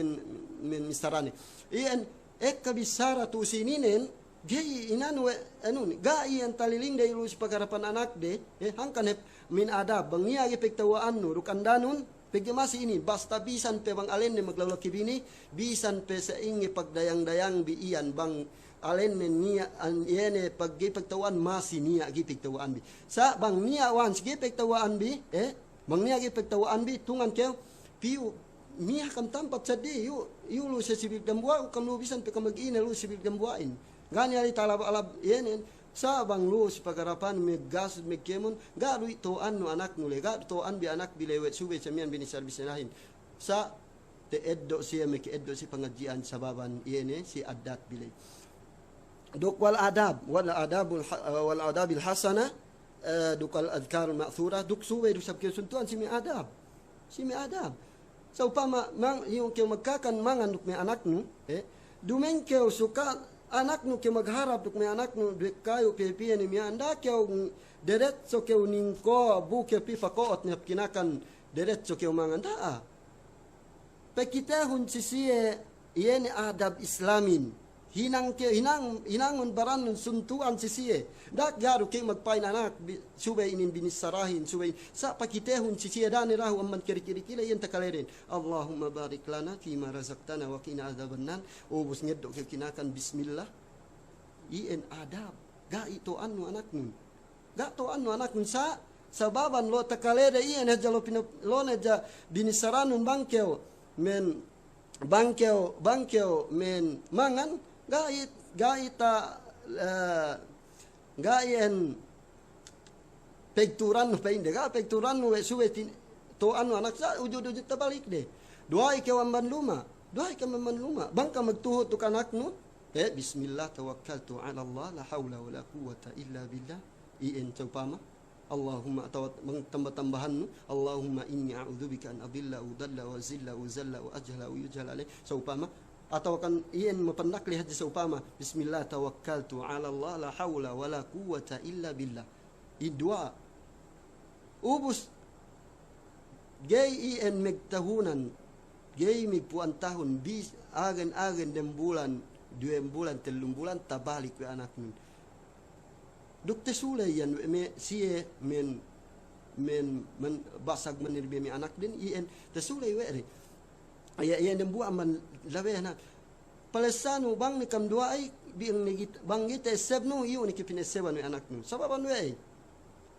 min misarani ien ek bisara tu sininen ge inan we anu ga ien taliling de lu pagarapan anak de hangkan min adab bangia ge pektawaan nu rukandanun pegi masih ini basta bisan pe bang alen ne maglawla kibini bisan pe sa ingi pagdayang-dayang bi ian bang alen niya yene paggi pagtawaan masih niya gi pagtawaan bi sa bang niya wan gi pagtawaan bi bang niya gi pagtawaan bi tungan keo piu niya kam tampat sadi yu lu sa sibig dambua kam lu bisan pe kam mag-ina lu sibig dambuain gani ali talab alab yenen sa bang lu si pagarapan me gas me kemon ga lu to anu anak nule ga to an bi anak bilewet sube samian bini servisenahin sa te eddo si me ke eddo si pangajian sababan yene si adat bile duk wal adabil hasana duk al adkar ma'thura duk suwe duk sabke suntuan si mi adab sa upama mang yung keu magkakan mangan duk me anak nu dumen keu suka anak nu ke magharap duk me anak nu duk kayo pepian ni mi anda keu deret so keu ningko bu ke pi fakot ne kinakan deret so keu mangan daa pekitahun sisie yene adab islamin hinangon baran suntuan sisie dak garu ke magpain anak subay inin binisarahin subay sa pakitehun sisie dani rahu amman kiri-kiri yan takaleren Allahumma barik lana fima razaqtana wa qina adzabannar ubus ngeddo ke kinakan bismillah ien adab ga ito anu anakmun ga to anu anakmun sa sababan lo takalere ien hajalo lo neja binisaranun bangkeo men mangan gaien pekturan no painde ga pekturan no suwe to anu anak sa ujud tabalik de doai ke wamban luma bangka magtuho to kanak no bismillah tawakkaltu ala Allah la haula wala quwwata illa billah ien pama Allahumma tambah-tambahan Allahumma inni a'udzubika an adilla udalla wa zilla wa zalla wa ajhala wa yujhala alai saupama atau kan iyan mapandak lihat sa upama bismillah tawakkaltu ala Allah la haula wala quwwata illa billah idwa ubus gay iyan megtahunan gay migpuan tahun bis agen dem bulan 2 bulan 3 bulan tabalik we anak nun Dukte sule yan me sie men basag manirbe mi anak din ien te sule we ya dem bu aman lawe na palesanu bang ni kam dua ai biang negit bang gite sebnu yu ni kipine seban we anak nu sababan we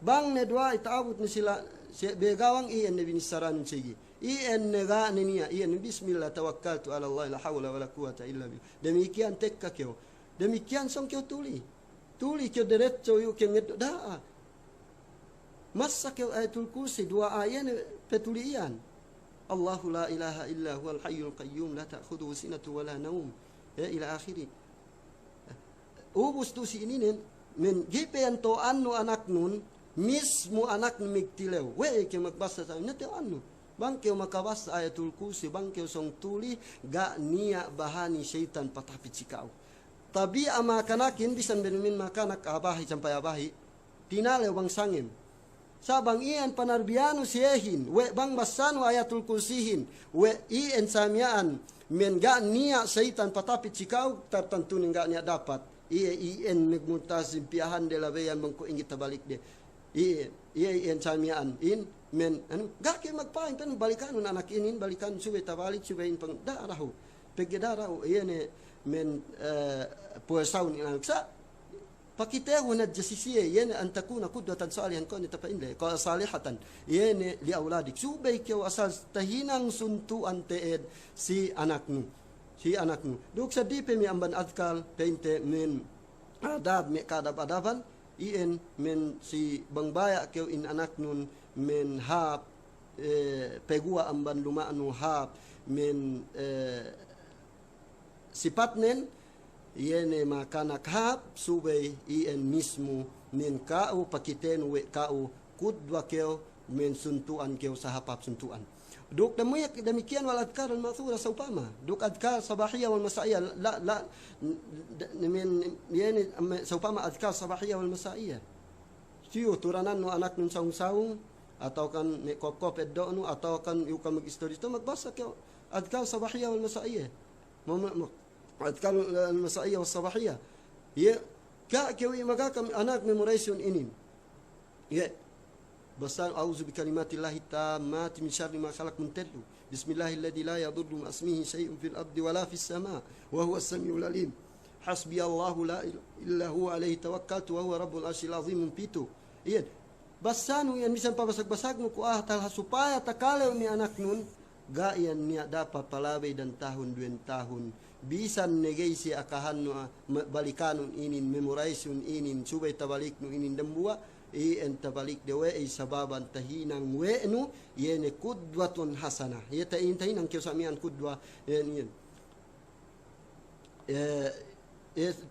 bang ne dua itaabut ni sila begawang ien ne binisaran sigi ien ne ga ne niya ien bismillah tawakkaltu ala Allah la hawla wala quwata illa billah demikian tekka kyo demikian song kyo tuli kyo derecho yu kyo ngeddo daa masa kyo ayatul kursi 2 ayan petulian Allahu la ilaha illa huwal hayyul qayyum la ta'khudhuhu sinatun wala nawm ila akhiri ubus tu si ininen men gipen to anu anak nun mismo anak migtilew we kyo magbasa sa nete anu bang kyo makabasa ayatul kursi bang kyo song tuli ga niya bahani syaitan patapit sikaw Tabi ama kanakin bisan benumin makanak abahi sampai abahi. Tinale bang sangim. Sabang iyan panarbiano siyehin. We bang basano ayatul kursihin. We iyan samiaan. Men ga niya saitan patapit sikaw. Tartantunin ga niya dapat. Iyan nagmutasim piyahan de labeyan bang ko ingit tabalik de. Iyan samiaan. Men ga kayo magpahin. Pero balikan anak inin. Balikan subay tabalik. Subayin pang daraho. Pagdaraho. Iyan men puasaw ni anak sa pakiteho na jasisiye yan ang takuna kudwatan salihan ko ni tapainle ko salihatan yan li auladik subay kyo asal tahinang suntuan teed si anak mo duk sa dipe mi amban adkal peinte men adab me kadab adaban ien men si bangbaya kyo in anak nun men hap pegua amban lumaanu hap men sipatnen yene makanak hap subay ien mismo men kao pakiten we kao kudwa keo men suntuan keo sa hapap suntuan duk demikian wal adkar al mathura sa upama duk adkar sabahiyah wal masaiya la men yene sa upama adkar sabahiyah wal masaiya siyo turanan no anak nun saung-saung atau kan me kop-kop eddo no atau kan yu kan mag-istorya to magbasa keo adkar sabahiyah wal masaiya adkar al-masaiya was sabahiyah ye ka kewi magakam anak memorization inin ye basan auzu bi kalimatillahi tammati min syarri ma khalaq muntaddu bismillahilladzi la yadurru ma ismihi syai'un fil ardi wala fis sama wa huwa as-sami'ul alim hasbiyallahu la ilaha illa huwa alayhi tawakkaltu wa huwa rabbul arsyil azim pitu ye basanu yan misan pabasag-basag mo ko tal supaya takale ni anak nun ga yan niya dapat palabay dan tahun 2 tahun bisan negay si akahan no balikanun inin memorization inin subay tabalik no inin dambua en tabalik dewe ay sababan tahinang we no yene kudwatun hasana yeta tahinang kyo samian kudwa yen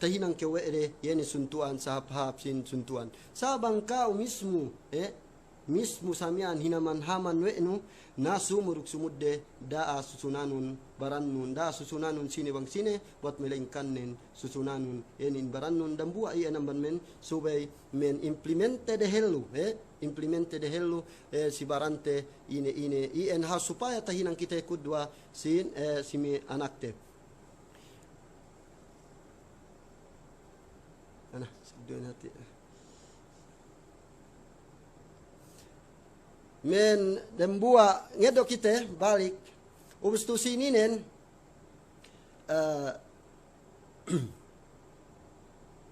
tahinang kyo we yene suntuan sa hap sin suntuan sabang ka mismo mismo samian hinaman-haman we no nasumuruk sumudde daa susunanun barannun daa susunanun sine bang sine buat melengkannen susunanun enin barannun dambua iya namban men subay men implemente de hello si barante ine ien ha supaya tahinang kita kudwa sin simi anakte ana sigdoin hati men dembua ngedo kita balik ubus tu sininen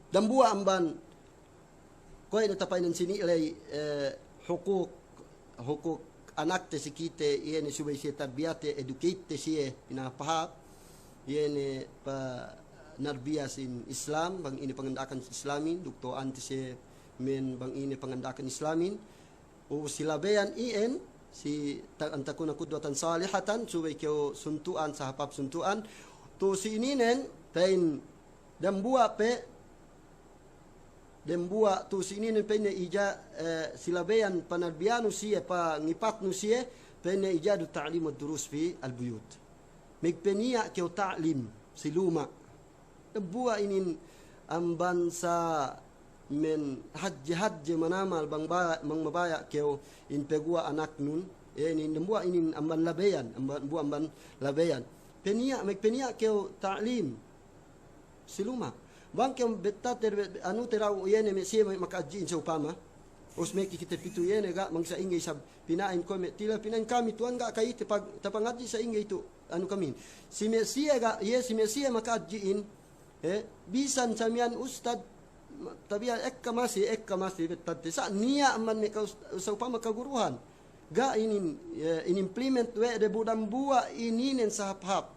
dembua amban koy natapainen sini ilay hukuk anak te sikite yene subay siya tarbiyate educate te siya pinapahap yene pa narbiya sin Islam bang ini pangandakan Islamin dukto anti siya men bang ini pangandakan Islamin o silabeyan ien si antakuna kudwatan salihatan subay kyo suntuan sa hapap suntuan to si ininen tain dambua to si ininen pe ija silabeyan panarbiano siya pa ngipat no siya pe ijadu ta'lim ad-durus fi al-buyut migpenia kyo ta'lim siluma dambua inin ang bansa men hajji manamal bang mabaya keo in pegua anak nun in dembua inin amban labeyan penia keo ta'lim siluma bang keo betta anu terau yene me siya makaji sa upama usmeki kita pitu yene ga mangsa ingay sa pinain ko tila pinain kami tuan ga kay tapangaji sa ingay itu anu kami si Mesia ga si Mesia makajiin bisan samian ustad tabiya ekka masih betate sa niya man ka sa upama kaguruhan ga inimplement we de budam bua ininen sa hap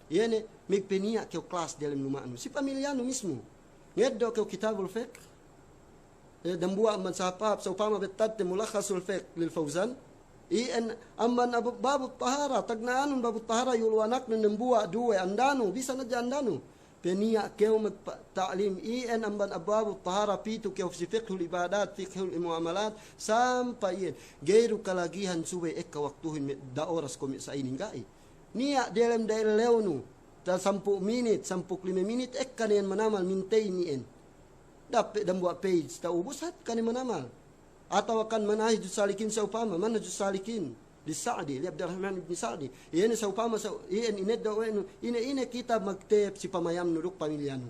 yene migpenia kyo class dalam lumanu si pamilyano mismo ngeddo kyo kitabul fiqh dambua man sa hap sa upama betate mulakhasul fiqh lil Fawzan en amman babu tahara tagnaanon babu tahara yulwanak ng dambua duwe andano bisa na andano penia keo ta'lim en amban ababu tahara pitu keo si fiqhul ibadat fiqhul muamalat sampai gairu kalagihan subay ekka waktuhin da oras ko sa inin gai niya dalam leonu ta 10 minit, 15 minit, kanin manamal maintain niin. Dapat dan buat page, ta ubos hat kanin manamal. Atau akan manahij salikin sa upama, manhaj salikin di Sa'di, li Abdurrahman ibn Sa'di. Iyan sa upama sa iyan ined daw ina kita magtep si pamayam nuruk pamilyano.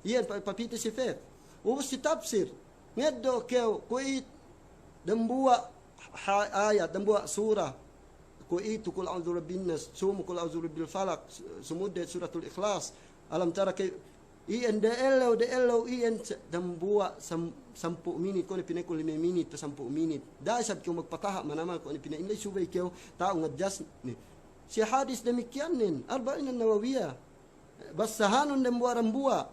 Iyan papiti si Fek. Ubos si tafsir. Ngeddo keo kuit dambua ayat, dambua surah. Kuit kul a'udzu birabbin nas, sum kul a'udzu birabbil falaq, sumud suratul ikhlas. Alam tara kay iyan de elo iyan dambua 10 minit ko ni pinay ko 5 minit to 10 minit. Dahil sabi ko magpataha manamal ko ni pinay inlay subay ko tao ngadjas ni. Si hadis demikian nin arba'in an-nawawiyah. Basahanun dambua rambua.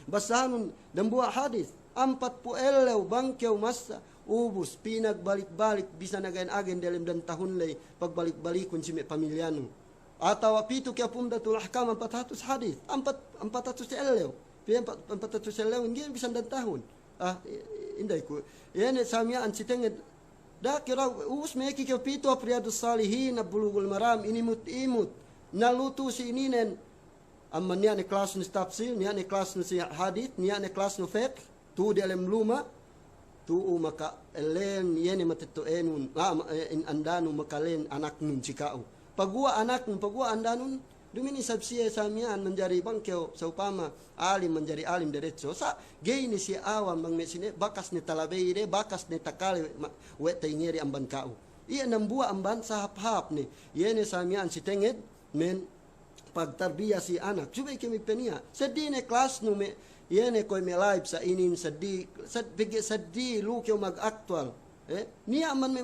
Basahanun dambua hadis. 40 bangkyaw masa ubus pinagbalik-balik bisa nagayan-agen dalam dan tahun lay pagbalik-balikon si pamilyano. Atau pitu kaya pumdatul ahkam 400 hadis 400 elew 400 elew hindi bisa dan tahun inday ko yan samian si tenged da kira us meki kaya pitu apriyadus salihin bulughul maram inimut-imut nalutu si ininen amman niya ni kelas ni tafsir niya ni kelas ni hadis niya ni kelas ni fiqh tu dalam luma tu maka elen yene matituenun in andanu makalen anak nun sikao pagua anak nun pagua andanun dumini sabsiya samian menjadi bangkeo sa upama alim menjadi alim derecho sa gay ni si awan bang mesine bakas ni talabeide bakas ni takale we taingeri amban kao iya nambua amban sa hap-hap ni yene samian si tenged men pagtarbiya si anak subay kami penia sedine kelas no me yene koy me live sa inin sadi lu kyo mag actual niya man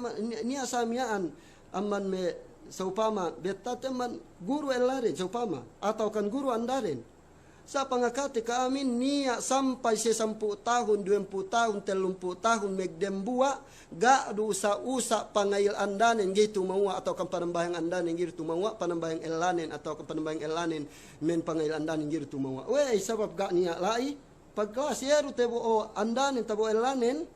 niya samian amman me sa upama betate man guru elarin sa upama atau kan guru andarin sa pangakati ka amin niya sampai sa 10 tahun 20 tahun 30 tahun megdembua ga do sa usa pangail andanin gitu mawa atau kan panambayang andanin gitu mawa panambayang elanin atau kan panambayang elanin men pangail andanin gitu mawa we sabab ga niya lai pagklas yeru tebo o andanin tabo elanin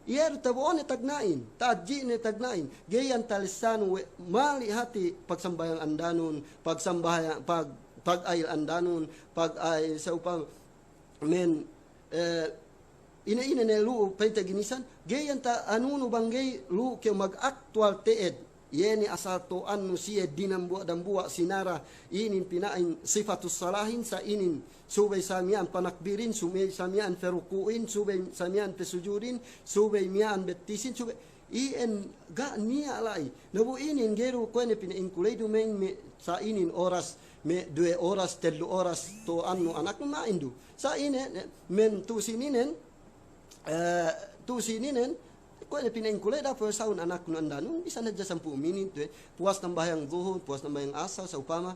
iyer tabuon ni tagnain, taadji ni tagnain. Gayan talisan we mali hati pagsambayang andanon, pagsambayang pag-ayil andanon, pag-ay sa upang men ina ne lu paita ginisan. Gayan ta anuno banggay lu kay mag-actual teed. Yeni asal to anu siya dinambua sinara inin pinain sifatus salahin sa inin subay samian panakbirin subay samian ferukuin subay samian pesujudin subay mian betisin subay ien ga niya alai nabu inin geru ko ne pinain kulay dumen me sa inin oras me 2 oras 3 oras to anu anak na indu sa ine men tu sininen ko na pinain kulay da for saun anak no andano bisa na dya 10 minit puas ng bayang zuhur puas ng bayang asa sa upama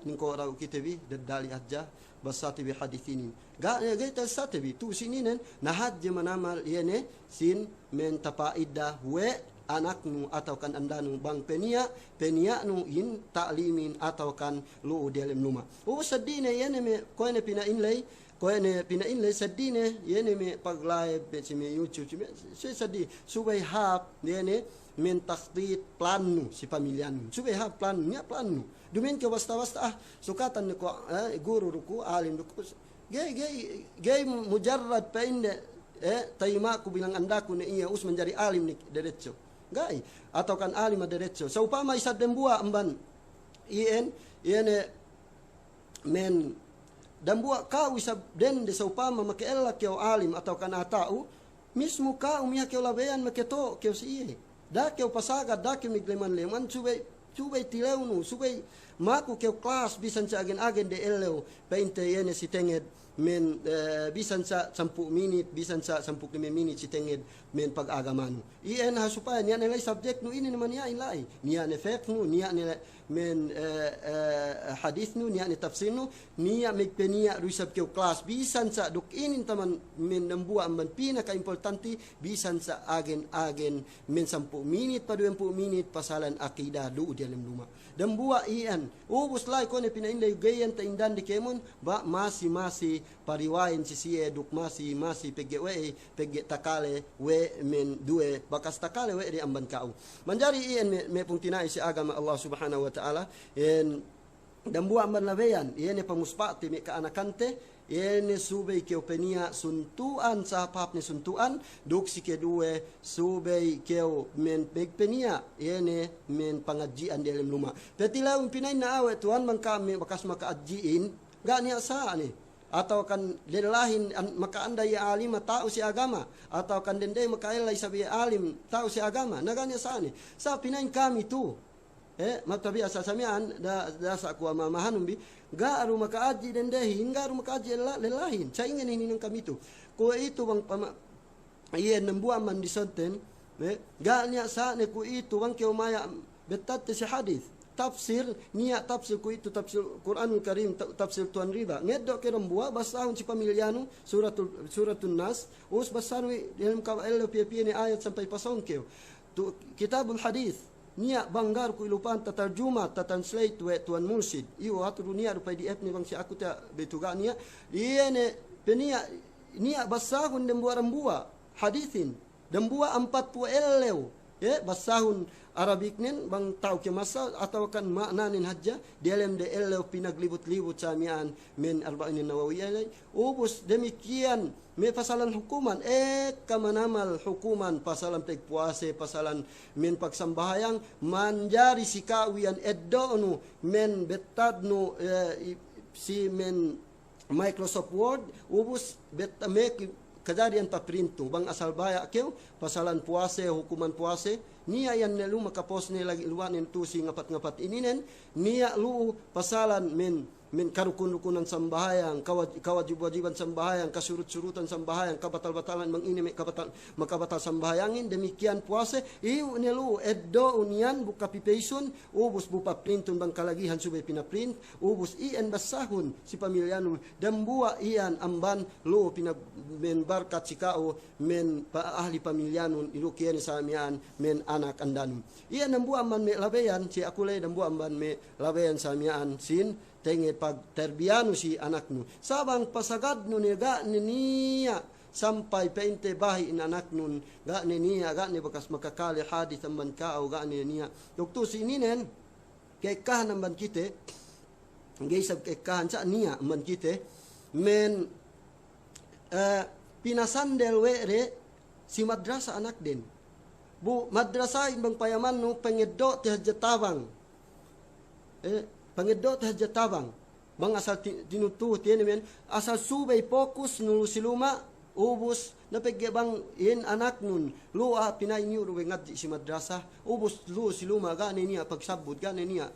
ningko raw kitabi dadali adja basati bi hadithinin ga ta satabi tu sininen nahadje manamal yene sin men tapaida we anak nu atau kan andano bang penia nu in ta'limin atau kan lu dalam luma sadine yene me ko na pinain lay ko ene pinain le sadine yene me pag live be me YouTube si sadi subay hap yene men takhdit plano si pamilyan subay hap plano nya plano dumen ke basta sukatan ko guru ruku alim ruku gay mujarrad pa inde tayma ko bilang anda ko na iya us menjadi alim ni derecho gay atau kan alim derecho sa upama isa dembua amban yene men dan buat kau isab den de sa upama makiela kyo alim atau kana tao mismo ka umia kyo labean maketo kyo siye da kyo pasaga da kyo migleman leman subay tilewnu subay maku kyo kelas bisan sa agen de elew painte yene si tenged men bisan sa 10 minit bisan sa 15 minit si tenged men pag-agaman ien ha supaya niya nilay subject no ini naman niya ilay niya ne fiqh no niya nilay men hadith no niya ni tafsir no niya megpenia rusab kyo class bisan sa duk inin taman men nambua man pinaka importante bisan sa agen men 10 minit pa 20 minit pasalan akida do dalam luma dambua ian ubus lay ko ne pinainday gayan ta indan di kemon ba masi pariwain si siye duk masi pegge takale we men due bakas takale we di amban kau manjari ian me pung tinai si agama Allah subhanahu wa ta'ala en dambua man labeyan yene pamuspati me kaanakante yene subay keo penia suntuan sa hap ni suntuan duksi kedue subay keo men penia yene men pangajian di dalam rumah. Tapi laung pinay na awe tuan man kami bakas makaajiin gani asa ni atau kan lelahin makaanday alim tao si agama atau kan dende makailay sabi alim tao si agama naganya sa ni sa pinay kami tu matabi asa samian da sa ko mamahanum bi ga aru makaaji dende hingga aru makaaji lelahin sa ingin hininang kami tu ko itu bang iyen nambuan man disonten ga niya sa ne ko itu bang keumaya betat si hadis tafsir niya tafsir ko itu tafsir Quranul Karim tafsir tuan riba ngeddo ke rambua basahun si pamilyano suratun nas us basahun dalam kaelo pia ni ayat sampai pasong keo tu kitabul hadis niya banggar ko ilupan tatarjuma translate we tuan mursid iyo hatru niya rupai di ni bang si aku ta betuga niya iene penia niya basahun dembua rambua hadisin dembua 40 elew basahun Arabik nin bang tau ke masa atau kan maknanin hajja dalam de elew pinaglibut-libut samian min arba'in nawawiyah ubus demikian me pasalan hukuman kamanamal hukuman pasalan pegpuase pasalan min pagsambahayang manjari sikawian eddonu men betadnu si men Microsoft Word ubus make kejadian paprintu bang asal baya keu pasalan puase hukuman puase niya yan nelu makapos ni lagi luan tu si ngapat-ngapat ininen niya lu pasalan min karukun-rukunan sambahayang kawajib-wajiban sambahayang kasurut-surutan sambahayang kabatal-batalan mangini makabatal sambahayangin demikian puase iu nelu eddo unian buka pipeisun ubus bupa printun bang kalagihan subay pinaprint ubus ien basahun si pamilyano dambua ian amban lu men barkat sikao men ahli pamilyano ilu kian samian men anak andanun ian dambua amban me labeyan si akulay dambua amban me labeyan samian sin tenge pag terbiano si anak nu sabang pasagad nu ga niya sampai peinte bahi in anak nun ga niya ga ni bakas makakali hadis amban kao ga niya doktu si ninen kekah namban kite ngeisab kekahan sa niya amban kite men pinasandel were si madrasa anak din bu madrasa imbang payaman nu pengeddo ti hajatawang pangedot hajatawang bang asal tinutu tiene men asal subay fokus nulu siluma ubus napegge bang in anak nun lua pinay niyo ruwe ngadji si madrasa ubus lu siluma gani niya pagsabot gani niya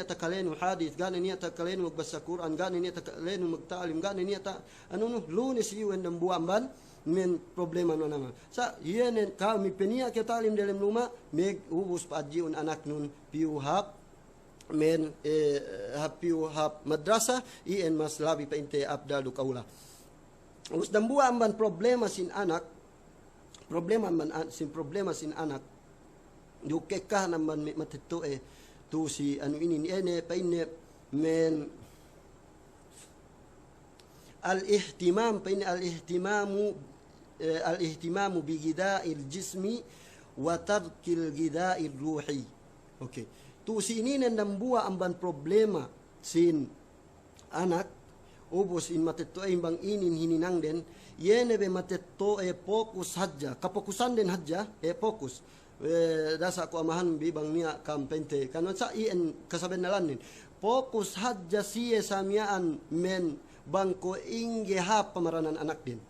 takalenu hadith gani niya takalenu magbasa Quran gani niya takalenu magtaalim gani niya lunes iwen ng buamban men problema no naman sa yenen kami penia ke talim dalam luma meg ubus paadjiun anak nun piuhap men hapiu hap madrasa ien mas labi pa inte abdalu kaula us dambua amban problema sin anak sin anak dukekah namban mateto tu si anu ini ene pa ine men al-ihtimamu bi gida'il jismi wa tarkil gida'il ruhi okay tu si ini nandambua amban problema sin anak ubos in mateto bang inin hininang den yene be mateto fokus haja kapokusan den haja fokus dasa ko amahan bi bang niya kampente kanon sa ien kasaben nalanin fokus haja siye samiaan men bangko inge hap pamaranan anak din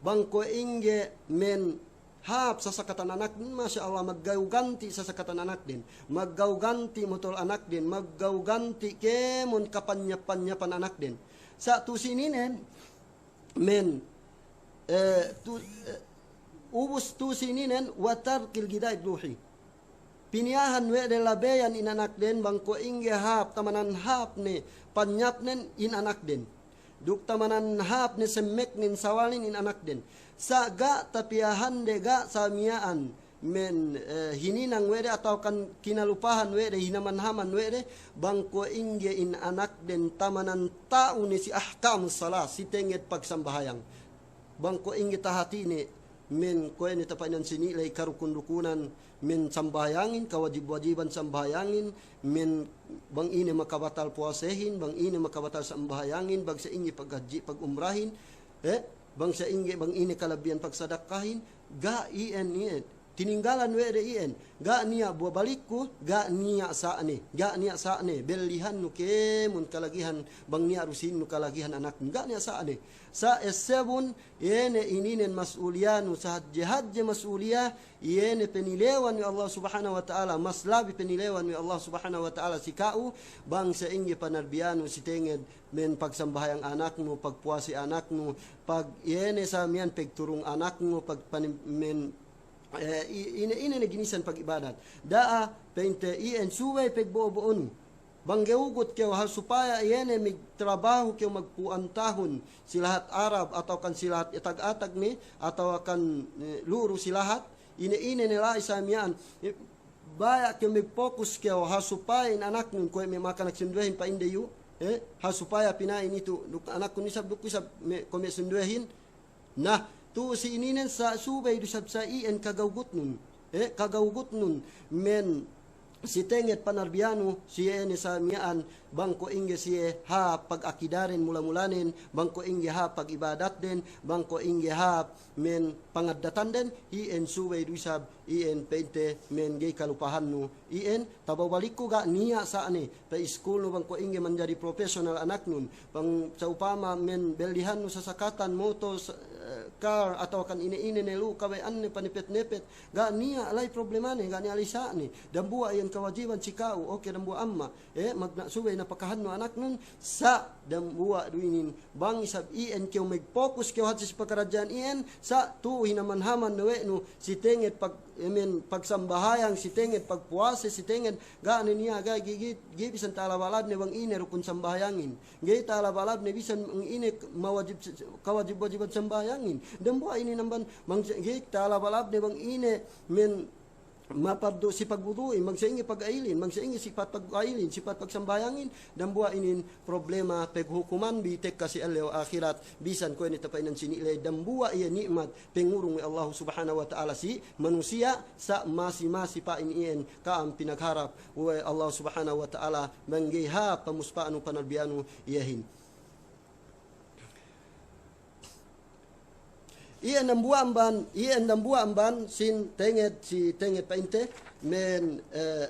bangko inge men hap sa sakatan anak din, masya Allah, maggauganti sa sakatan anak din, maggauganti motol anak din, maggauganti kemon kapanya-panyapan anak din. Sa tusininen, men, ubus tusininen, watar kilgiday duhi. Piniyahan we de labeyan in anak din, bangko inge hap, tamanan hap ni, panyap nen in anak din. Duk tamanan hap ni semek nin sawalin in anak din. Sa ga tapiahan de ga samiyaan men hininang wede atau kan kinalupahan wede hinamanhaman wede bangko inge in anak den tamanan tao ni si ahkam salah si tenget pagsambahayang bangko inge tahati ni min ko ni tapainan sinilay karukundukunan min sambayangin kawajib-wajiban sambayangin min bang ini makabatal puasehin bang ini makabatal sambayangin bang sa ingi paghaji pagumrahin bang sa ingi bang ini kalabian pagsadakahin ga ien tininggalan wede ien ga niya buabalik ko ga niya saane belihan no ke mun kalagihan bang niya rusin no kalagihan anak ga niya saane sa S7 yene ininen masuliyanu sa hajje masuliyah yene penilewan ni Allah subhanahu wa ta'ala maslabi penilewan ni Allah subhanahu wa ta'ala sikau bang sa ingi panarbiyanu sitenged men pagsambahayang anakmu pagpuasi anakmu pag yene sa miyan pagturong anakmu pag men ine ginisan pag-ibadat daa peinte ien suway pagboboon banggeugot kayo supaya iyene mig trabaho kayo magpuantahon silahat Arab atau kan silahat itag-atag ni atau kan luro silahat ine nila isamian baya kayo mig-focus kayo supaya anak nun ko may makanagsunduhin pa indeyo supaya pinain ito anak ko ni sabduk ko sab ko may sunduhin na tu si ininen sa subay do sa ien kagawgot nun men si tenget panarbiano siya ni sa miyaan bangko inge siya ha pag-akidarin mula-mulanin bangko inge ha pag-ibadat din bangko inge ha men pangadatan din ien suway duisab ien peinte men gay kalupahan no ien tabawalik ko ga niya sa ani pa school no bangko inge manjadi professional anak nun pang sa upama men beldihan no sa sakatan motos car atau kan ini nelu kaway anne panipet-nepet ga niya alay problema ni ga niya alisa ni dambua yan kawajiban sikau okay dambua amma magna suway na pakahan no anak nun sa dambua duinin bang isab ien kyo mag-focus kyo hat sa pagkarajaan ien sa tu hinamanhaman no no si tenget pag pagsambahayang si tenget pagpuase si tenget ga niya ga gibisan talabalab ni bang ine rukun sambahayangin gay talabalab ni bisan ang ine mawajib kawajib-wajiban sambahayangin dambu ini namban manggik talabalab ni bang ine men mapabdo si pagbuduin magsaingi pag-ailin magsaingi sifat pag-ailin sifat pagsambayangin dambu inin problema paghukuman bitek kasi alaw akhirat bisan ko ni tapay nan sinilay dambu iya nikmat pengurong ni Allah subhanahu wa ta'ala si manusia sa masi pa iniin kaam pinagharap wa Allah subhanahu wa ta'ala manggiha pamuspaano panalbiano iyahin iyan dambua amban sin tenget si tenget painte men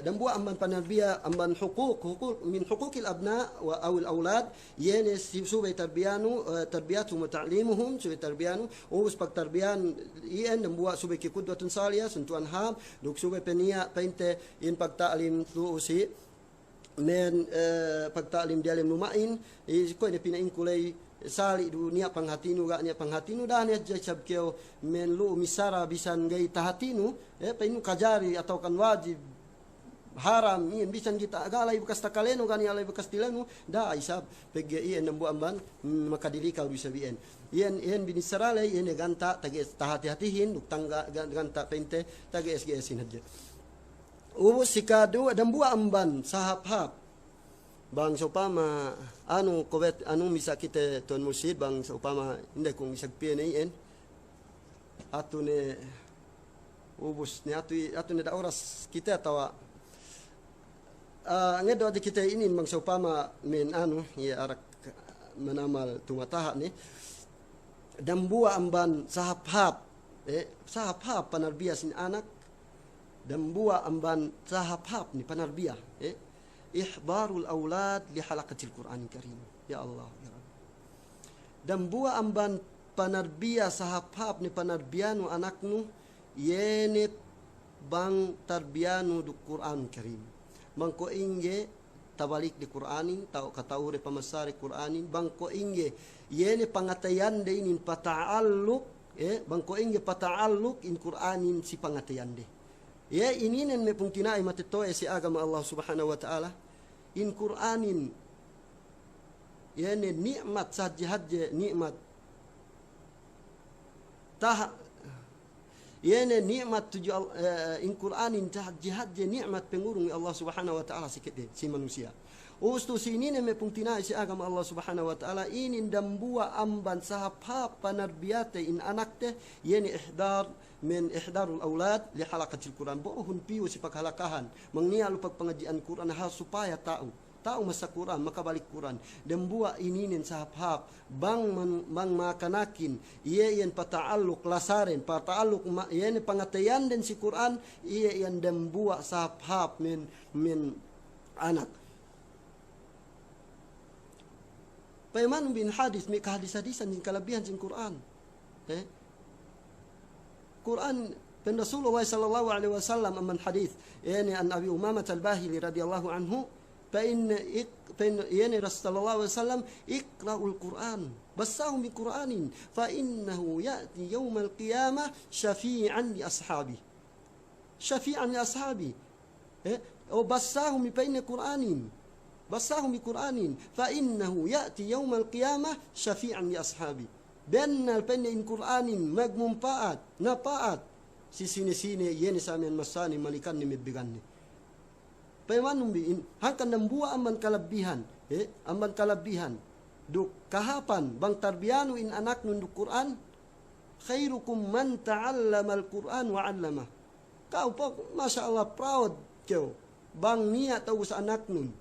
dambua amban panarbia amban hukuk min hukukil abna wa awil aulad yene si subay tarbiyatu wa ta'limuhum subay tarbiyanu us pag tarbiyan iyan dambua subay kikudwatun saliyah suntuan ham duk subay penia painte in pagtaalim tu si men pagtaalim dialim lumain ko ni pinain kulay sali dunia panghatinu ga niya panghatinu dan ya jab kyo men lu misara bisan gay tahatinu painu kajari atau kan wajib haram ien bisan kita agalay bekas takaleno gani alay bekas tilenu da isab pegge ien nambu amban makadili ka bisabien ien binisarale ien ganta tagi tahati-hatihin duk tangga ganta pente tagi SGSin hadja sikadu dambu amban sahap-hap bang sa upama anong misa kita tuan musid bang sa upama hindi kung isagpian na iyan ato ni ubos ni ato ni da oras kita tawa nga do di kita inin bang sa upama men arak manamal tumataha ni dambua amban sahap-hap panarbiya sin anak dambua amban sahap-hap ni panarbiya ihbarul aulad li halaqatil Qur'anil Karim ya Allah ya Rabbi dan buah amban panarbiya sahap-hap ni panarbiyanu anaknu yene bang tarbiyanu du Qur'an Karim mangko inge tabalik di Qur'anin tau kataure pamasari Qur'anin bangko inge yene pangatayan de inin pata'alluq bangko inge pata'alluq in Qur'anin si pangatayan de ininen me pungtinai matetoe si agama Allah subhanahu wa ta'ala in Qur'anin yani nikmat sajahadje nikmat yani nikmat tuju in Qur'anin tajahadje nikmat pengurung Allah subhanahu wa ta'ala sikit si manusia Ustu sini ne me pungtina si agama Allah Subhanahu wa taala inin dambua amban sahab panarbiate in anakte yeni ihdar min ihdarul aulad li halaqatil Quran bohun piu si paghalakahan mangnia lu pagpangajian Quran hal supaya tahu masa Quran makabalik Quran dambua ininin sahab bang makanakin iye yan pataaluk lasaren pataaluk yeni pangatayan den si Quran iye yan dambua sahab min anak. Paiman bin hadis mi kahadis-hadisan din kalabihan sin Quran. Quran dan Rasulullah sallallahu alaihi wasallam aman hadis yani an Abi Umamah al-Bahili radhiyallahu anhu fa in yani Rasulullah sallallahu alaihi wasallam iqra'ul Quran basahum bi Qur'anin fa innahu ya'ti yawmal qiyamah syafi'an li ashabi o basahum bi Qur'anin basahum bi Qur'anin fa innahu ya'ti yawmal qiyamah syafi'an li ashabi bennal in Qur'anin magmumpaat napaat si sini yeni samian masani malikan ni mebigan ni paimanum biin hakan dambua amban kalabihan duk kahapan bang tarbiyanu in anak nunduk Quran khairukum man ta'allama al-Quran wa 'allama kau po masyaallah proud kau bang niat tahu sa anak nun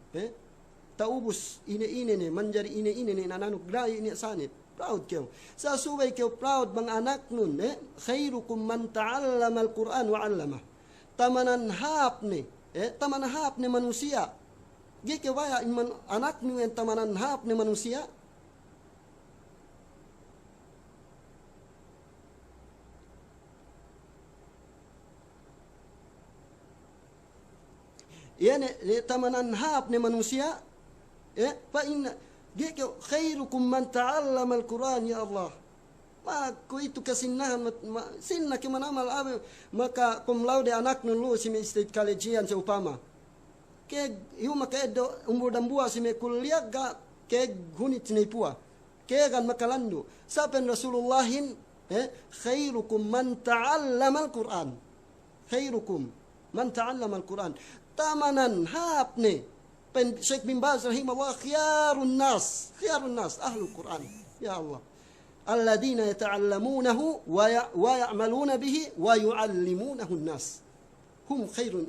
taubus ine ne manjari ine ne nananuk dai ini sanit proud kau sa subay kau proud bang anak nun khairukum man ta'allama al-Quran wa 'allama tamanan hap ne manusia gi kau baya anak nu yang tamanan hap ne manusia yani tamanan hap ne manusia fa inna giko khairukum man ta'allama al-Quran ya Allah maka itu kesinahan sinna ki manamal ave maka cum laude anak nun lu si state collegean seupama ke yu maka edo umur dambua si me kuliah ga ke hunit nepua ke gan makalandu sapen Rasulullahin khairukum man ta'allama al-Quran khairukum man ta'allama al-Quran tamanan hapne pen Syekh bin Baz rahimahullah khiyarun nas ahlul Quran ya Allah alladzina yata'allamunahu wa ya'maluna bihi wa yu'allimunahu an-nas hum khairun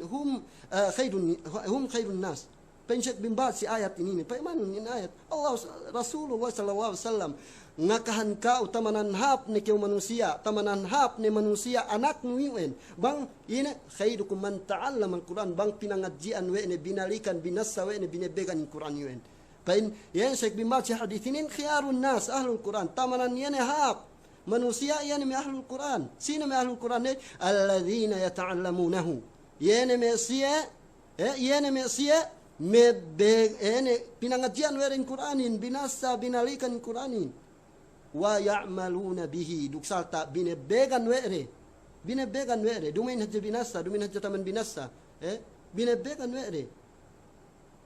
nas pen Syekh bin Baz si ayat ini pa imanun in ayat Allah Rasulullah sallallahu alaihi wasallam ngakahan ka tamanan hap ne keu manusia tamanan hap ne manusia anak nuwen bang ine khairukum man ta'allama al-Quran bang pinangajian we ne binalikan binassa we ne binebegan Quran yuen pain yen Syekh bin Baz hadithin khiyarun nas ahlul Quran tamanan yene hap manusia yene me ahlul Quran sino me ahlul Quran ne alladzina yata'allamunahu yene me sia me be ene pinangajian we ren Quranin binassa binalikan Quranin wa ya'maluna bihi duk salta binebegan were dumain haja binasa dumain haja taman binasa binebegan were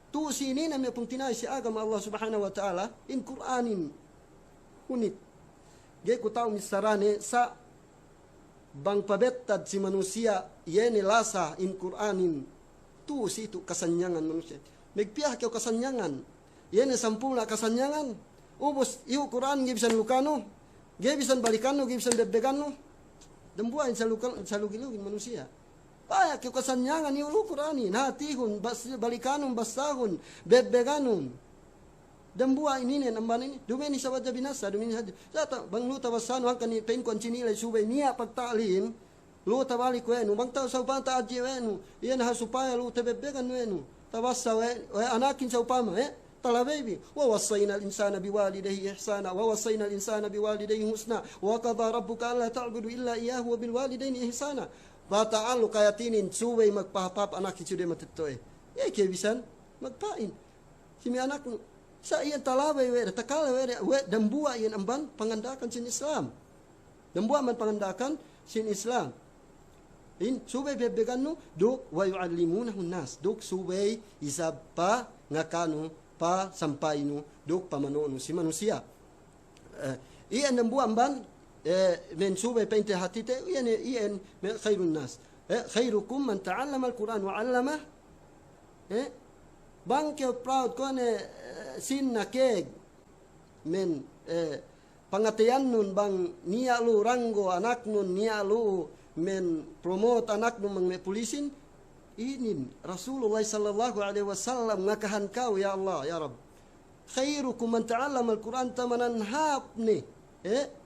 tu sini na me pungtinay si agama Allah subhanahu wa ta'ala in Qur'anin hunit ge ku tahu misarane sa bang pabettad si manusia yene lasa in Qur'anin tu si itu kasanyangan manusia megpiah kau kasanyangan yene sampula kasanyangan ubus iu Quran ge bisan lukano ge bisan balikano ge bisan bebegano dembuain salugilugin manusia paya ke kasanyangan iu Qurani natihun balikanun basahun bebeganun dembua ini ne namban ini dumeni sawaja binasa dumeni haja sata bang lu tawasan wan kan pen kon cini le subay nia pagtalin lu tabalik wenu bang taw sa upanta aji wenu iyan ha supaya lu tebebegan wenu tawassa we anakin sa upama talababi wa wasayna al-insana biwalidayhi ihsana wa wasayna al-insana biwalidayhi husna wa qadha rabbuka alla ta'budu illa iyyahu wa bil walidayni ihsana ba ta'allu kayatinin suway magpahapap anak isude matetoy ke bisan magpain simi anak sa iyan talabay we takala we dambua iyan amban pangandakan sin Islam dambua man pangandakan sin Islam in subay bebeganno duk wa yu'allimunahu an-nas duk subay isabpa ngakano pa sampai nu duk pamanono si manusia iyan dambua amban men subay pente hatite iyan khairun nas khairukum man ta'allama al-Quran wa 'allama bangke proud ko ne sin na keg men pangatian nun bang niya lu ranggo anak nun niya lu men promote anak nun mang pulisin inin Rasulullah sallallahu alaihi wasallam ngakahan kau ya Allah ya Rabb khairukum man ta'allama al-Quran tamanan hapni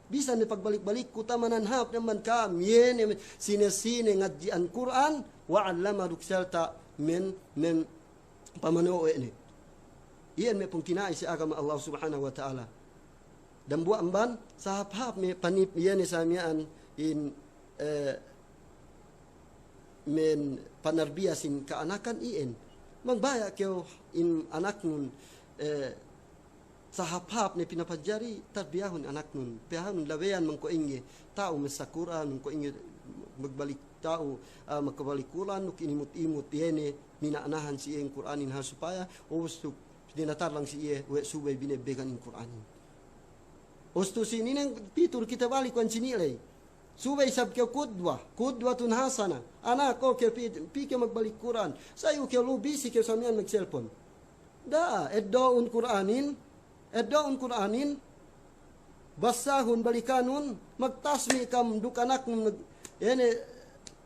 bisa ni pagbalik-balik ku tamanan hap naman kam yene sine ngadji an Quran wa 'allama duksalta men pamano ini iyan me pungkinai si agama Allah subhanahu wa ta'ala dan buat amban sahab-hab me panip yene samian in men panarbiasin kaanakan ien mangbaya kyo in anak nun sahab-hab ne pinapajari tarbiyahun anak nun pihahun lawean mangko inge tao mesakura mangko inge magbalik tao makabalik Quran nuk inimut-imut yene minaanahan si ien Quranin ha supaya ustuk dinatar lang si iye we subay binebegan in Quranin ustu sini nang pitur kita balik kan sinilay subay sab ke kudwatun hasana anak ko ke pike magbalik Quran sayo ke lubisi ke samian mag cellphone da eddoon Quranin basahun balikanun magtasmi kam dukanak ene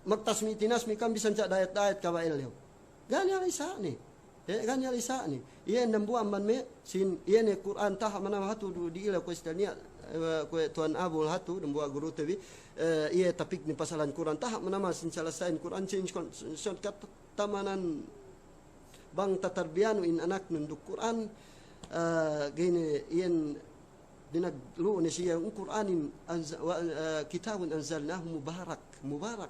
magtasmi tinasmi kam bisan ca dayat ka baelyo ganya lisa ni ganya lisa ni ien nambuan man me sin iene Quran tah mana hatu di ila ko istania ko tuan abul hatu dembua guru tebi ia tapik ni pasalan Quran tah mana sin salasain Quran change shortcut tamanan bang tatarbianu in anak nunduk Quran gini ien dinaglu ni siya Quranin kitabun anzalnahu mubarak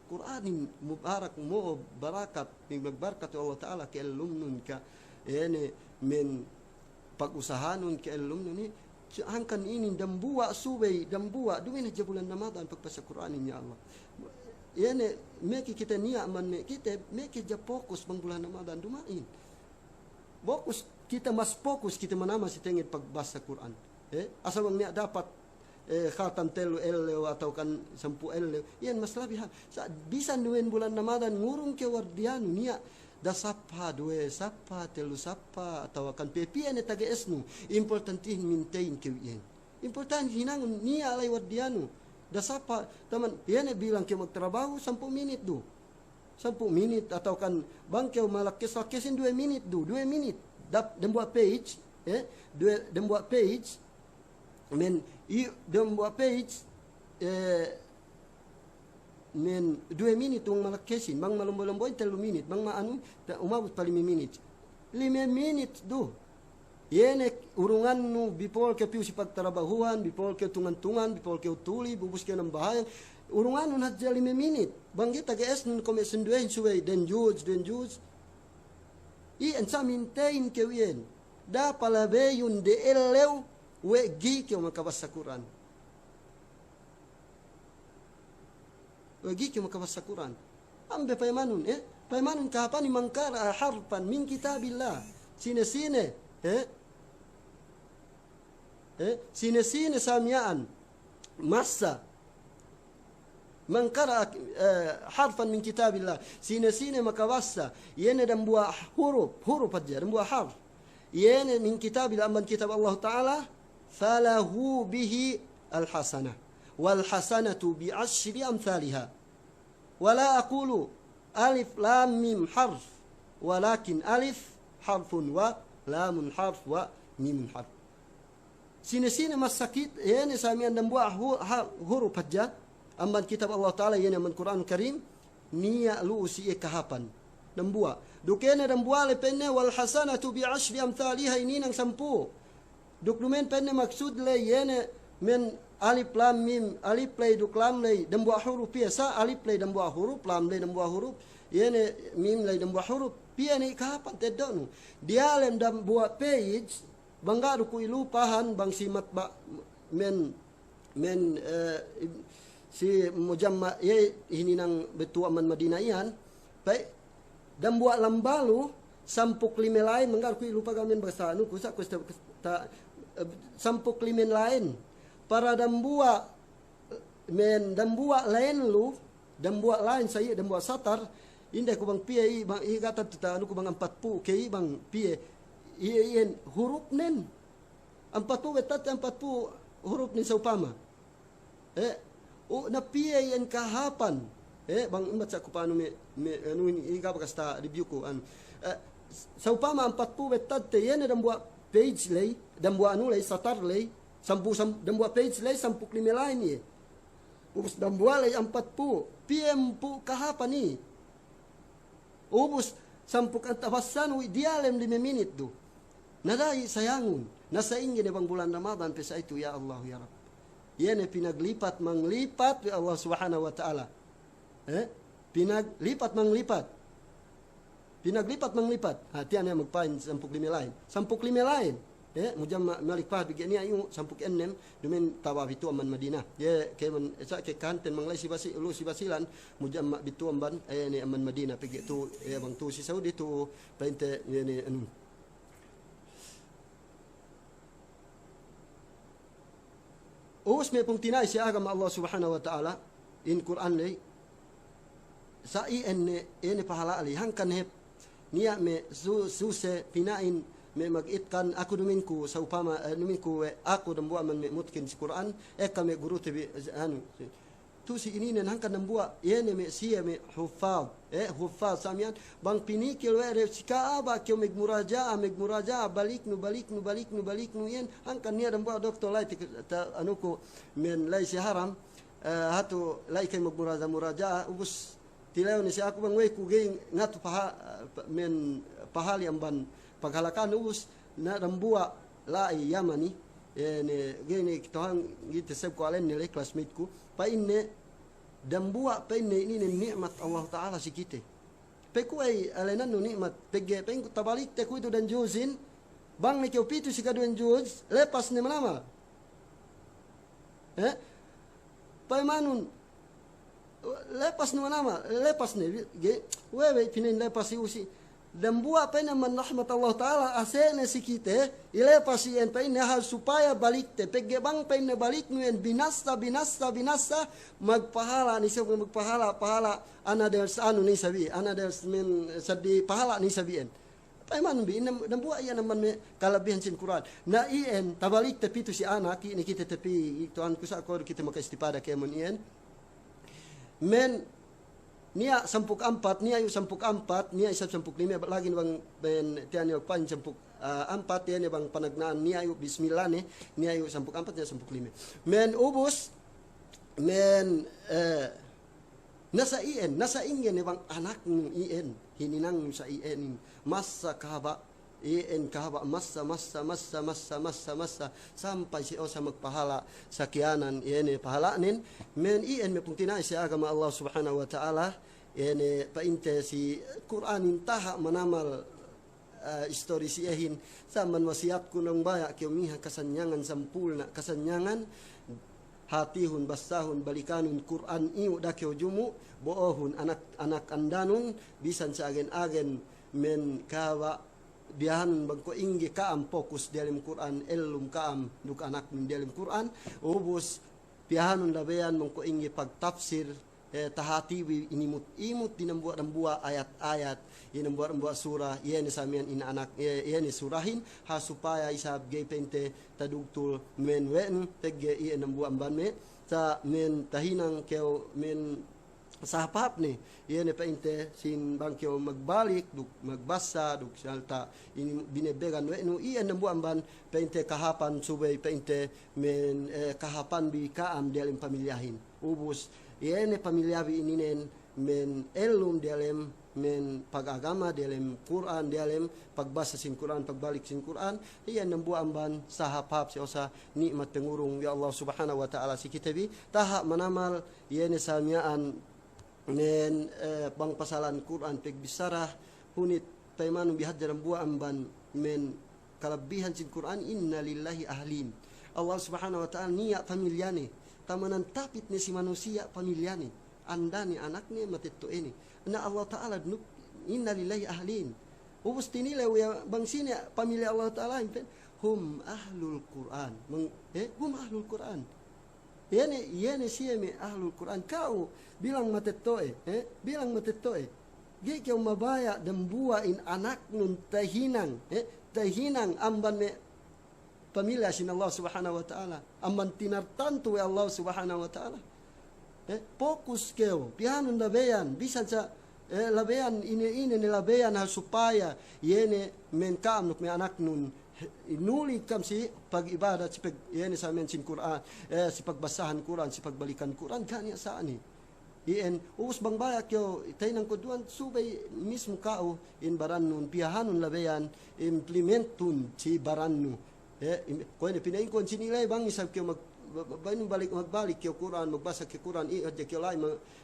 Quranin mubarak mo barakat ning berkat Allah taala ke alumnun ka ene men pag-usahanon ke alumnun ni angkan ini dambua subay dambua dumin na bulan Ramadan pagpasa Quranin ya Allah ene meki kita niya man me kita meki ja fokus bang bulan Ramadan dumain fokus kita mas fokus kita manama si tengit pagbasa Quran asal bang dapat khatam telu ellew atau kan 10 ellew yan mas labihan bisa duwen bulan Ramadan ngurung ke wardian niya da sapa due sapa telu sapa atau kan pepian eta esnu importanti maintain ke yan important hinangun niya alay wardianu da sapa taman yan bilang ke magtrabaho 10 minit do 10 minit atau kan bangkew malakis-lakisin 2 minit do 2 minit dan buat page dan buat page men dan buat page men 2 minit tung malakisin mang malombo-lomboy 3 minit mang maanu umabot pa 5 minit 5 minit do yene urungan nu before ke piu si pagtrabahuan before ke tungan-tungan before ke utuli bubus ke ng bahayan urungan nu nadja 5 minit banggi taga-es nun komesen duwen suway den judge i ansa maintain ke wien da palabeyun de elew we gi ke makabasa Quran we gi ke makabasa Quran ambe paymanun paymanun kapan ni mangkara harfan min kitabillah sine samian massa mangkara harfan min kitabillah sine makawassa yene dan buah huruf aja dan buah harf yene min kitabillah amban kitab Allah taala falahu bihi alhasanah wal hasanatu bi 10 amsalha wala aqulu alif lam mim harf walakin alif harfun wa lamun harf wa mim harf sine masakit yene samian dan buah huruf aja amban kitab Allah taala yana man Quran Karim niya lu usi kahapan nambua dukene nambua le penne wal hasanatu bi 10 amthaliha ini nang 10 dokumen penne maksud le yene men alif lam mim alif play duk lam le nambua huruf biasa alif play nambua huruf lam le nambua huruf yene mim le nambua huruf pia ni kahapan tedonu dia lem nambua page bangga ku ilupahan bang simat ba men si mujamma ini nang betua man Madinayan baik dan buat lambalu sampuk lime lain menggar ku lupa gamen bahasa anu kusa ku sampuk lime lain para dan buat lain lu dan buat lain saya dan buat satar Inde ko bang pie i bang i kata ta anu ko bang 40 kay bang pie iyan huruf nen 40 wetat 40 huruf nen sa upama na pie yan kahapan bang imat sa ko paano me anu i ka kasta review ko sa upama 40 wetat te yan dan buat page lay dan buat anu lay satar lay dan buat page lay 15 lain ye ubus dan buat lay 40 PM po kahapan ni ubus sampuk ang tabasan dialem 5 minit do. Nadai sayangun. Nasa ingin bang bulan Ramadan pesa itu ya Allah ya Rabb. Yan pinaglipat manglipat ya Allah Subhanahu wa taala. Pinaglipat manglipat. Pinaglipat manglipat. Hatian yang magpain 15 lain. 15 lain. Mujam malikpah bigyan niya yung 16 dumin tawa bitu aman Madinah. Kay man sa kay kanten manglay si basilan mujam bitu amban ni aman Madinah pigi tu bang tu si Saudi tu painte ni anu. Us me pung tinay si agama Allah Subhanahu wa taala in Quran lay sa ene pahala ali hangkan hep niya me suse pinain me magitkan ako duminku sa upama duminku ako dambua man me mutkin si Quran kami guru te anu tu si ininen hangkan dambua yene me siya me hufaz samian bang pinikil we si kaaba kyo meg muraja balik nu yen hangkan niya dambua doktor lai anu ko men lai si haram hatu lai kay meg muraja ubus tilaw ni si ako bang we ku gay ngatu men pahali amban paghalakan ubus na dambua lai yamani ne gini kitohang gitu sab ko alen nilai classmate ku pa inne dambua pa inne ini nikmat Allah taala si kita pe ku ai alenan no nikmat pege pe ku tabalik te ku itu dan juzin bang ne kyo pitu si kaduan juz lepas ne manama pa manun lepas ne manama lepas ne ge wewe pinin lepas si usi dan buat apa nama rahmat Allah Taala asene sikite ile pasien pa ini hal supaya balik te pege bang pa ini balik nuen binasa magpahala ni sa magpahala pahala ana des anu ni sabi ana des men sadi pahala ni sabien pa man bi dan buat ya naman me kalabihan sin Quran na ien tabalik te pitu si anak ini kita tepi tuan ku sa ko kita makastipada kay mon ien men niya 14 niya yung 14 niya isa 15 lagi bang ben tiyan yung pan 14 yan bang panagnaan niya yung bismillah niya yung 14 niya 15 men ubos men nasa ingen bang anak ng ien hininang sa ien masa kahaba masa sampai si osa magpahala sa kianan ene pahalanin men me pungtina si agama Allah Subhanahu wa taala ene painte si Quranin taha manamal istori siyahin saman wasiat kunong baya kyomiha kasanyangan sampulna kasanyangan hatihun basahun balikanun Quran iu dakyo jumu boohun anak andanun bisan sa agen men kawa bihan bangko inggi kaam fokus dalam Quran elum kaam duk anak min dalam Quran ubus bihanun labean bangko inggi pagtafsir tahati imut dinambuat ayat-ayat inambuat surah yene samian ina anak yene surahin ha supaya isab gay pente tadugtul men wen tegge inambuat banme ta men tahinang keo men sahapap ni yene painte sin bangkyo magbalik duk magbasa duk salta ini binebegan we no iyan nambuan ban painte kahapan subay painte men kahapan bi kaam dalam pamilyahin ubus yene pamilyabi ininen men elum dalam men pagagama dalam Quran dalam pagbasa sin Quran pagbalik sin Quran iyan nambuan ban sahapap si osa nikmat pengurung ya Allah Subhanahu wa taala si kitabi taha manamal yene samiaan men bang pasalan Quran pegbisarah hunit taimanu bihadjaran buah amban men kalabihan sin Quran inna lillahi ahlin Allah Subhanahu wa taala niya pamilyane tamanan tapit ni si manusia pamilyane andani anaknya matito ini na Allah taala nuk inna lillahi ahlin ubus tinila ya bang sini pamilya Allah taala hum ahlul Quran hum ahlul Quran yene siya me ahlul Quran kau bilang matetoe Gay kau mabaya dambuain anak nun tahinang, tahinang amban me pamilya sin Allah subhanahu wa ta'ala. Amban tinartantu Allah subhanahu wa ta'ala. Fokus kau, pihanon labeyan, bisan sa labeyan ini labeyan hal supaya yene menkam nuk me anak nun inuli kam si pag ibadat si pag yene sa men sin Quran, si pagbasahan Quran, si pagbalikan Quran kanya saan ni. Ien us bang bayak yo tay nang kuduan subay mismo kao in baranun pihanon labeyan implementun si barannu ko ne pinain kon sinilay bang isab kyo magbalik kyo Quran magbasa kyo Quran i adya kyo lay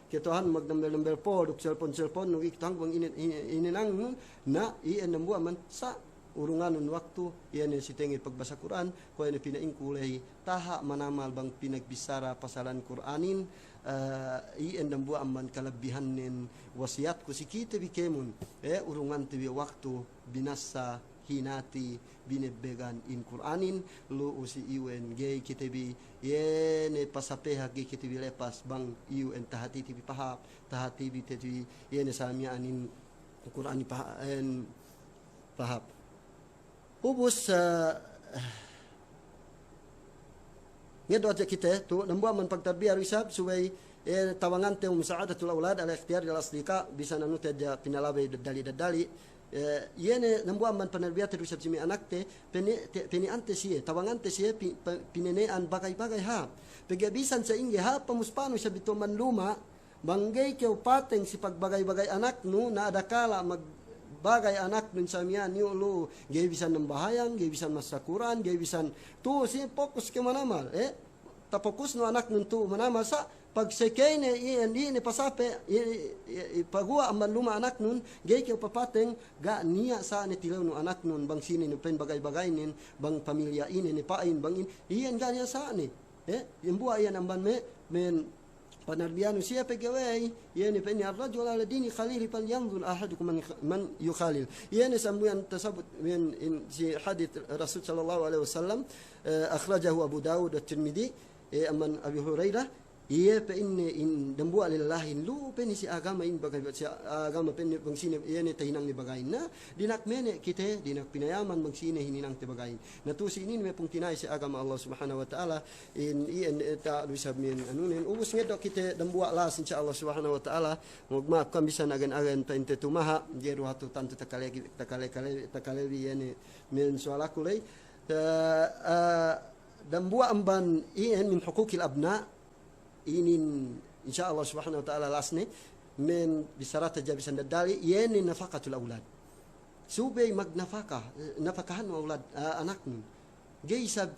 kyo tohan magdambel po duk cellphone no ikitang bang ininang na ien nambuan man sa urunganon waktu ien si tengit pagbasa Quran ko ne pinain kulay taha manamal bang pinagbisara pasalan Quranin iyan dan buat aman kalabihan nin wasiat ko si kita bikemun urungan tibi waktu binasa hinati binebegan in Quranin lu usi iwen gay kita bi yene pasapeha gay kita bi lepas bang iwen tahati tibi pahap tahati bi tibi yene samia anin Qurani pahap ubus ngedot aja kita tu nambuat man pagtarbiyah risab suway tawangan te musa'adatul aulad ala ikhtiyar al asdiqa bisa nanu aja pinalabe dali yene nambuat man panarbiyah te risab simi anak te peni ante sie tawangan te sie pinenean bagay-bagay ha pegabisan sa inge ha pamuspano sa bito man luma banggay keu pateng si pagbagay-bagay anak nu na adakala bagay anak nun sa miyan niyo lo gay bisan ng bahayang gay bisan masakuran gay bisan tu si fokus ke manamal tapokus no anak nun tu manamal sa pag sekay ne pasape pagua amban luma anak nun gay ke papateng ga niya sa ni tilaw no anak nun bang sini no pen bagay-bagay nin bang pamilya ini ni pain bang iyan ga niya sa ni imbuwa iyan amban men panarbiyano siya pegawai yani fa inna ar-rajul ala dini khalili falyanzur ahadukum man yukhalil yani sambuyan tasabut min si hadith Rasul sallallahu alaihi wasallam akhrajahu Abu Dawud at-Tirmidzi amman Abi Hurairah iya pa in dambu alillahi lu pen si agama in bagay si agama pen bang sine yani tahinang ni bagay na dinak mene kite dinak pinayaman bang sine hininang te bagay na tu si ini me pung tinay si agama Allah subhanahu wa ta'ala in ta bisab min anunin ubus ngedok kite dambu las insyaallah subhanahu wa ta'ala magmaaf kam bisa agan ta inte tumaha jeru hatu tantu takale yani min sualakulay dambu amban in min huquqil abna inin insyaallah subhanahu wa ta'ala lasne men bisarata jabisan dadali yeni nafaqatul aulad subay nafakahan aulad anak nun gay sab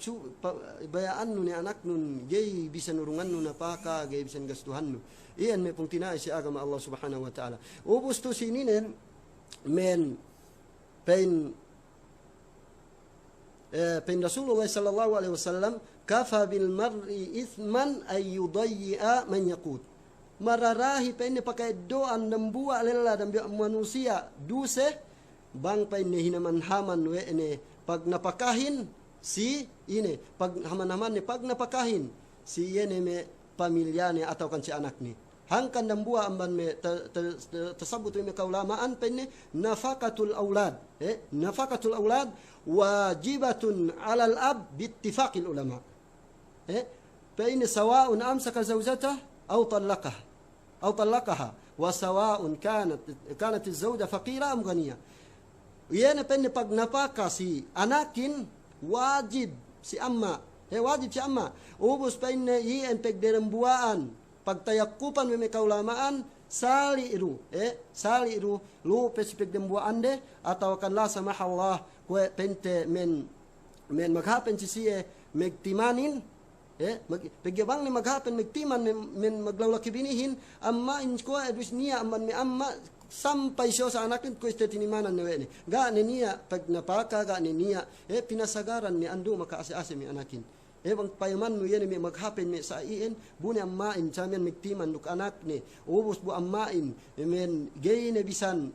bayaan nun ni anak nun gay bisan urungan nun napaka gay bisan gastuhan nun iyan may pung tinay si agama Allah subhanahu wa ta'ala ubus to sininen men pen Rasulullah sallallahu alaihi wasallam kafa bil mar'i ithman ay yudayya man yaqut mararahi penne pakai doan dambua lela dan manusia duse bang penne hinaman haman we ene pag napakahin si ini pag haman-haman ni pag napakahin si yene me pamilyane atau kan si anak ni hangkan dambua amban me tasabut me kaulamaan penne nafaqatul aulad nafaqatul aulad wajibatun 'alal ab biittifaqil ulama فإن سواء أمسك زوجته أو طلقها وسواء كانت الزوجة فقيرة أم غنية yana penne pag napaka si anakin wajib si amma wajib si amma ubus penne ien pegderembuaan pagtayakupan me kaulamaan sali iru lu pesipek dembuaan de atau kan la samahallah ko pente men maghapen si megtimanin pagyabang ni maghapen megtiman men maglawlaki binihin amma in ko adus niya amman mi amma sampay siya sa anakin ko tinimanan ni ga niya pag napaka ga niya pinasagaran ni ando makaase-ase mi anakin bang payaman no yan mi maghapen mi sa ien buni amma in samen megtiman nuk anak ni ubus bu ammain men gay ne bisan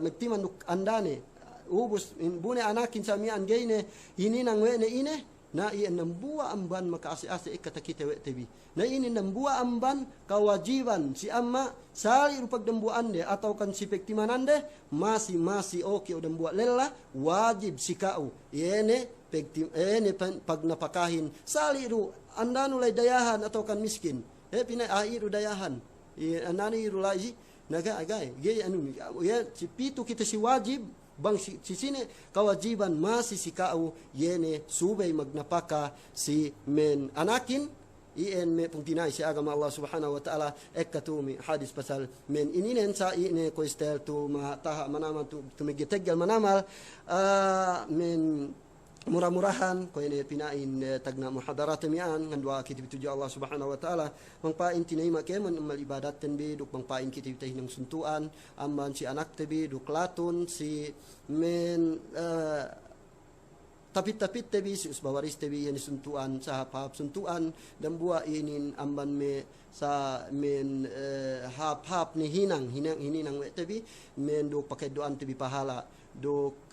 megtiman nuk andane ubus buni anakin sa mi an gay ne hininang we ne ine na iyan nambua amban makaasi-asi ikata kita we tebi na ini nambua amban kewajiban si amma sali rupag dambuan de atau kan si pektimanan de masih oke udah buat lelah wajib si kau yene pektim pag napakahin sali ru andanu lay dayahan atau kan miskin pinay airu dayahan andani ru lagi naga agay gay anu ya si pitu kita si wajib bang si sini kewajiban masih si kau yene subay magnapaka si men anakin ien me pungtinay si agama Allah subhanahu wa ta'ala ekkatumi hadis pasal men ininen sa ine ko istel tu mataha manamal tu migiteggal manamal men murah-murahan ko ini pinain tagna muhadarat mian ngandwa kitib tuju Allah subhanahu wa ta'ala mangpain tinay makeman amal ibadat tenbi duk mangpain kitib tahi ng suntuan amban si anak tebi duk latun si men tapit-tapit tebi si usbawaris tebi yan suntuan sa hap suntuan dan buah inin amban me sa men hap ni hinang we tebi men duk pakai doan tebi pahala duk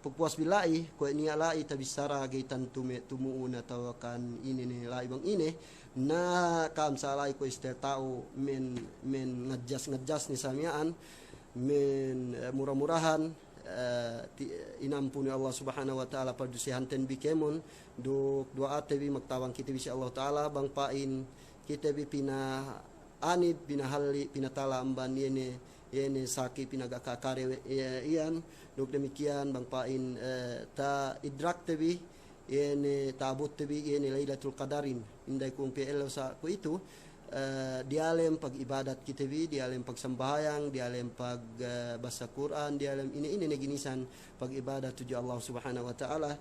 pagpuas bilai ko ni alai tabisara gaitan tumuuna tawakan ini ni lai bang ini na kam salai ko ister tao men ngadjas ni samian men murah-murahan inampuni Allah subhanahu wa ta'ala padusihan ten bikemon duk doa tebi magtawang kita bisa Allah ta'ala bang pain kita bi pina anid pinahalli pinatala amban yene saki pinagakakare iyan duk demikian bang pain ta idrak tebi yene tabut tebi yene Lailatul Qadarin inday kung PL sa ko itu dialem pag ibadat kita bi dialem pag sambayang dialem pag basa Quran dialem ini neginisan pag ibadat tuju Allah subhanahu wa ta'ala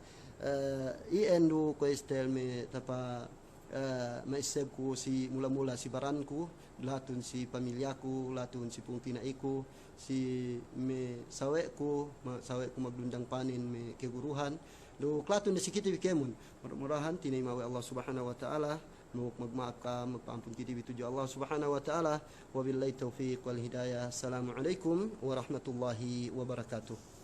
iendu ko estel me tapa maiseb ko si mula-mula si baranku latun si pamilyaku latun si pungtinaiku si me sawekku magdundang panin me keguruhan do klatun si kita bikemun murahan tinay mawi Allah subhanahu wa ta'ala nuk magmaaf ka magpaampun kita bituju Allah subhanahu wa ta'ala wabillahi taufiq wal hidayah assalamualaikum warahmatullahi wabarakatuh.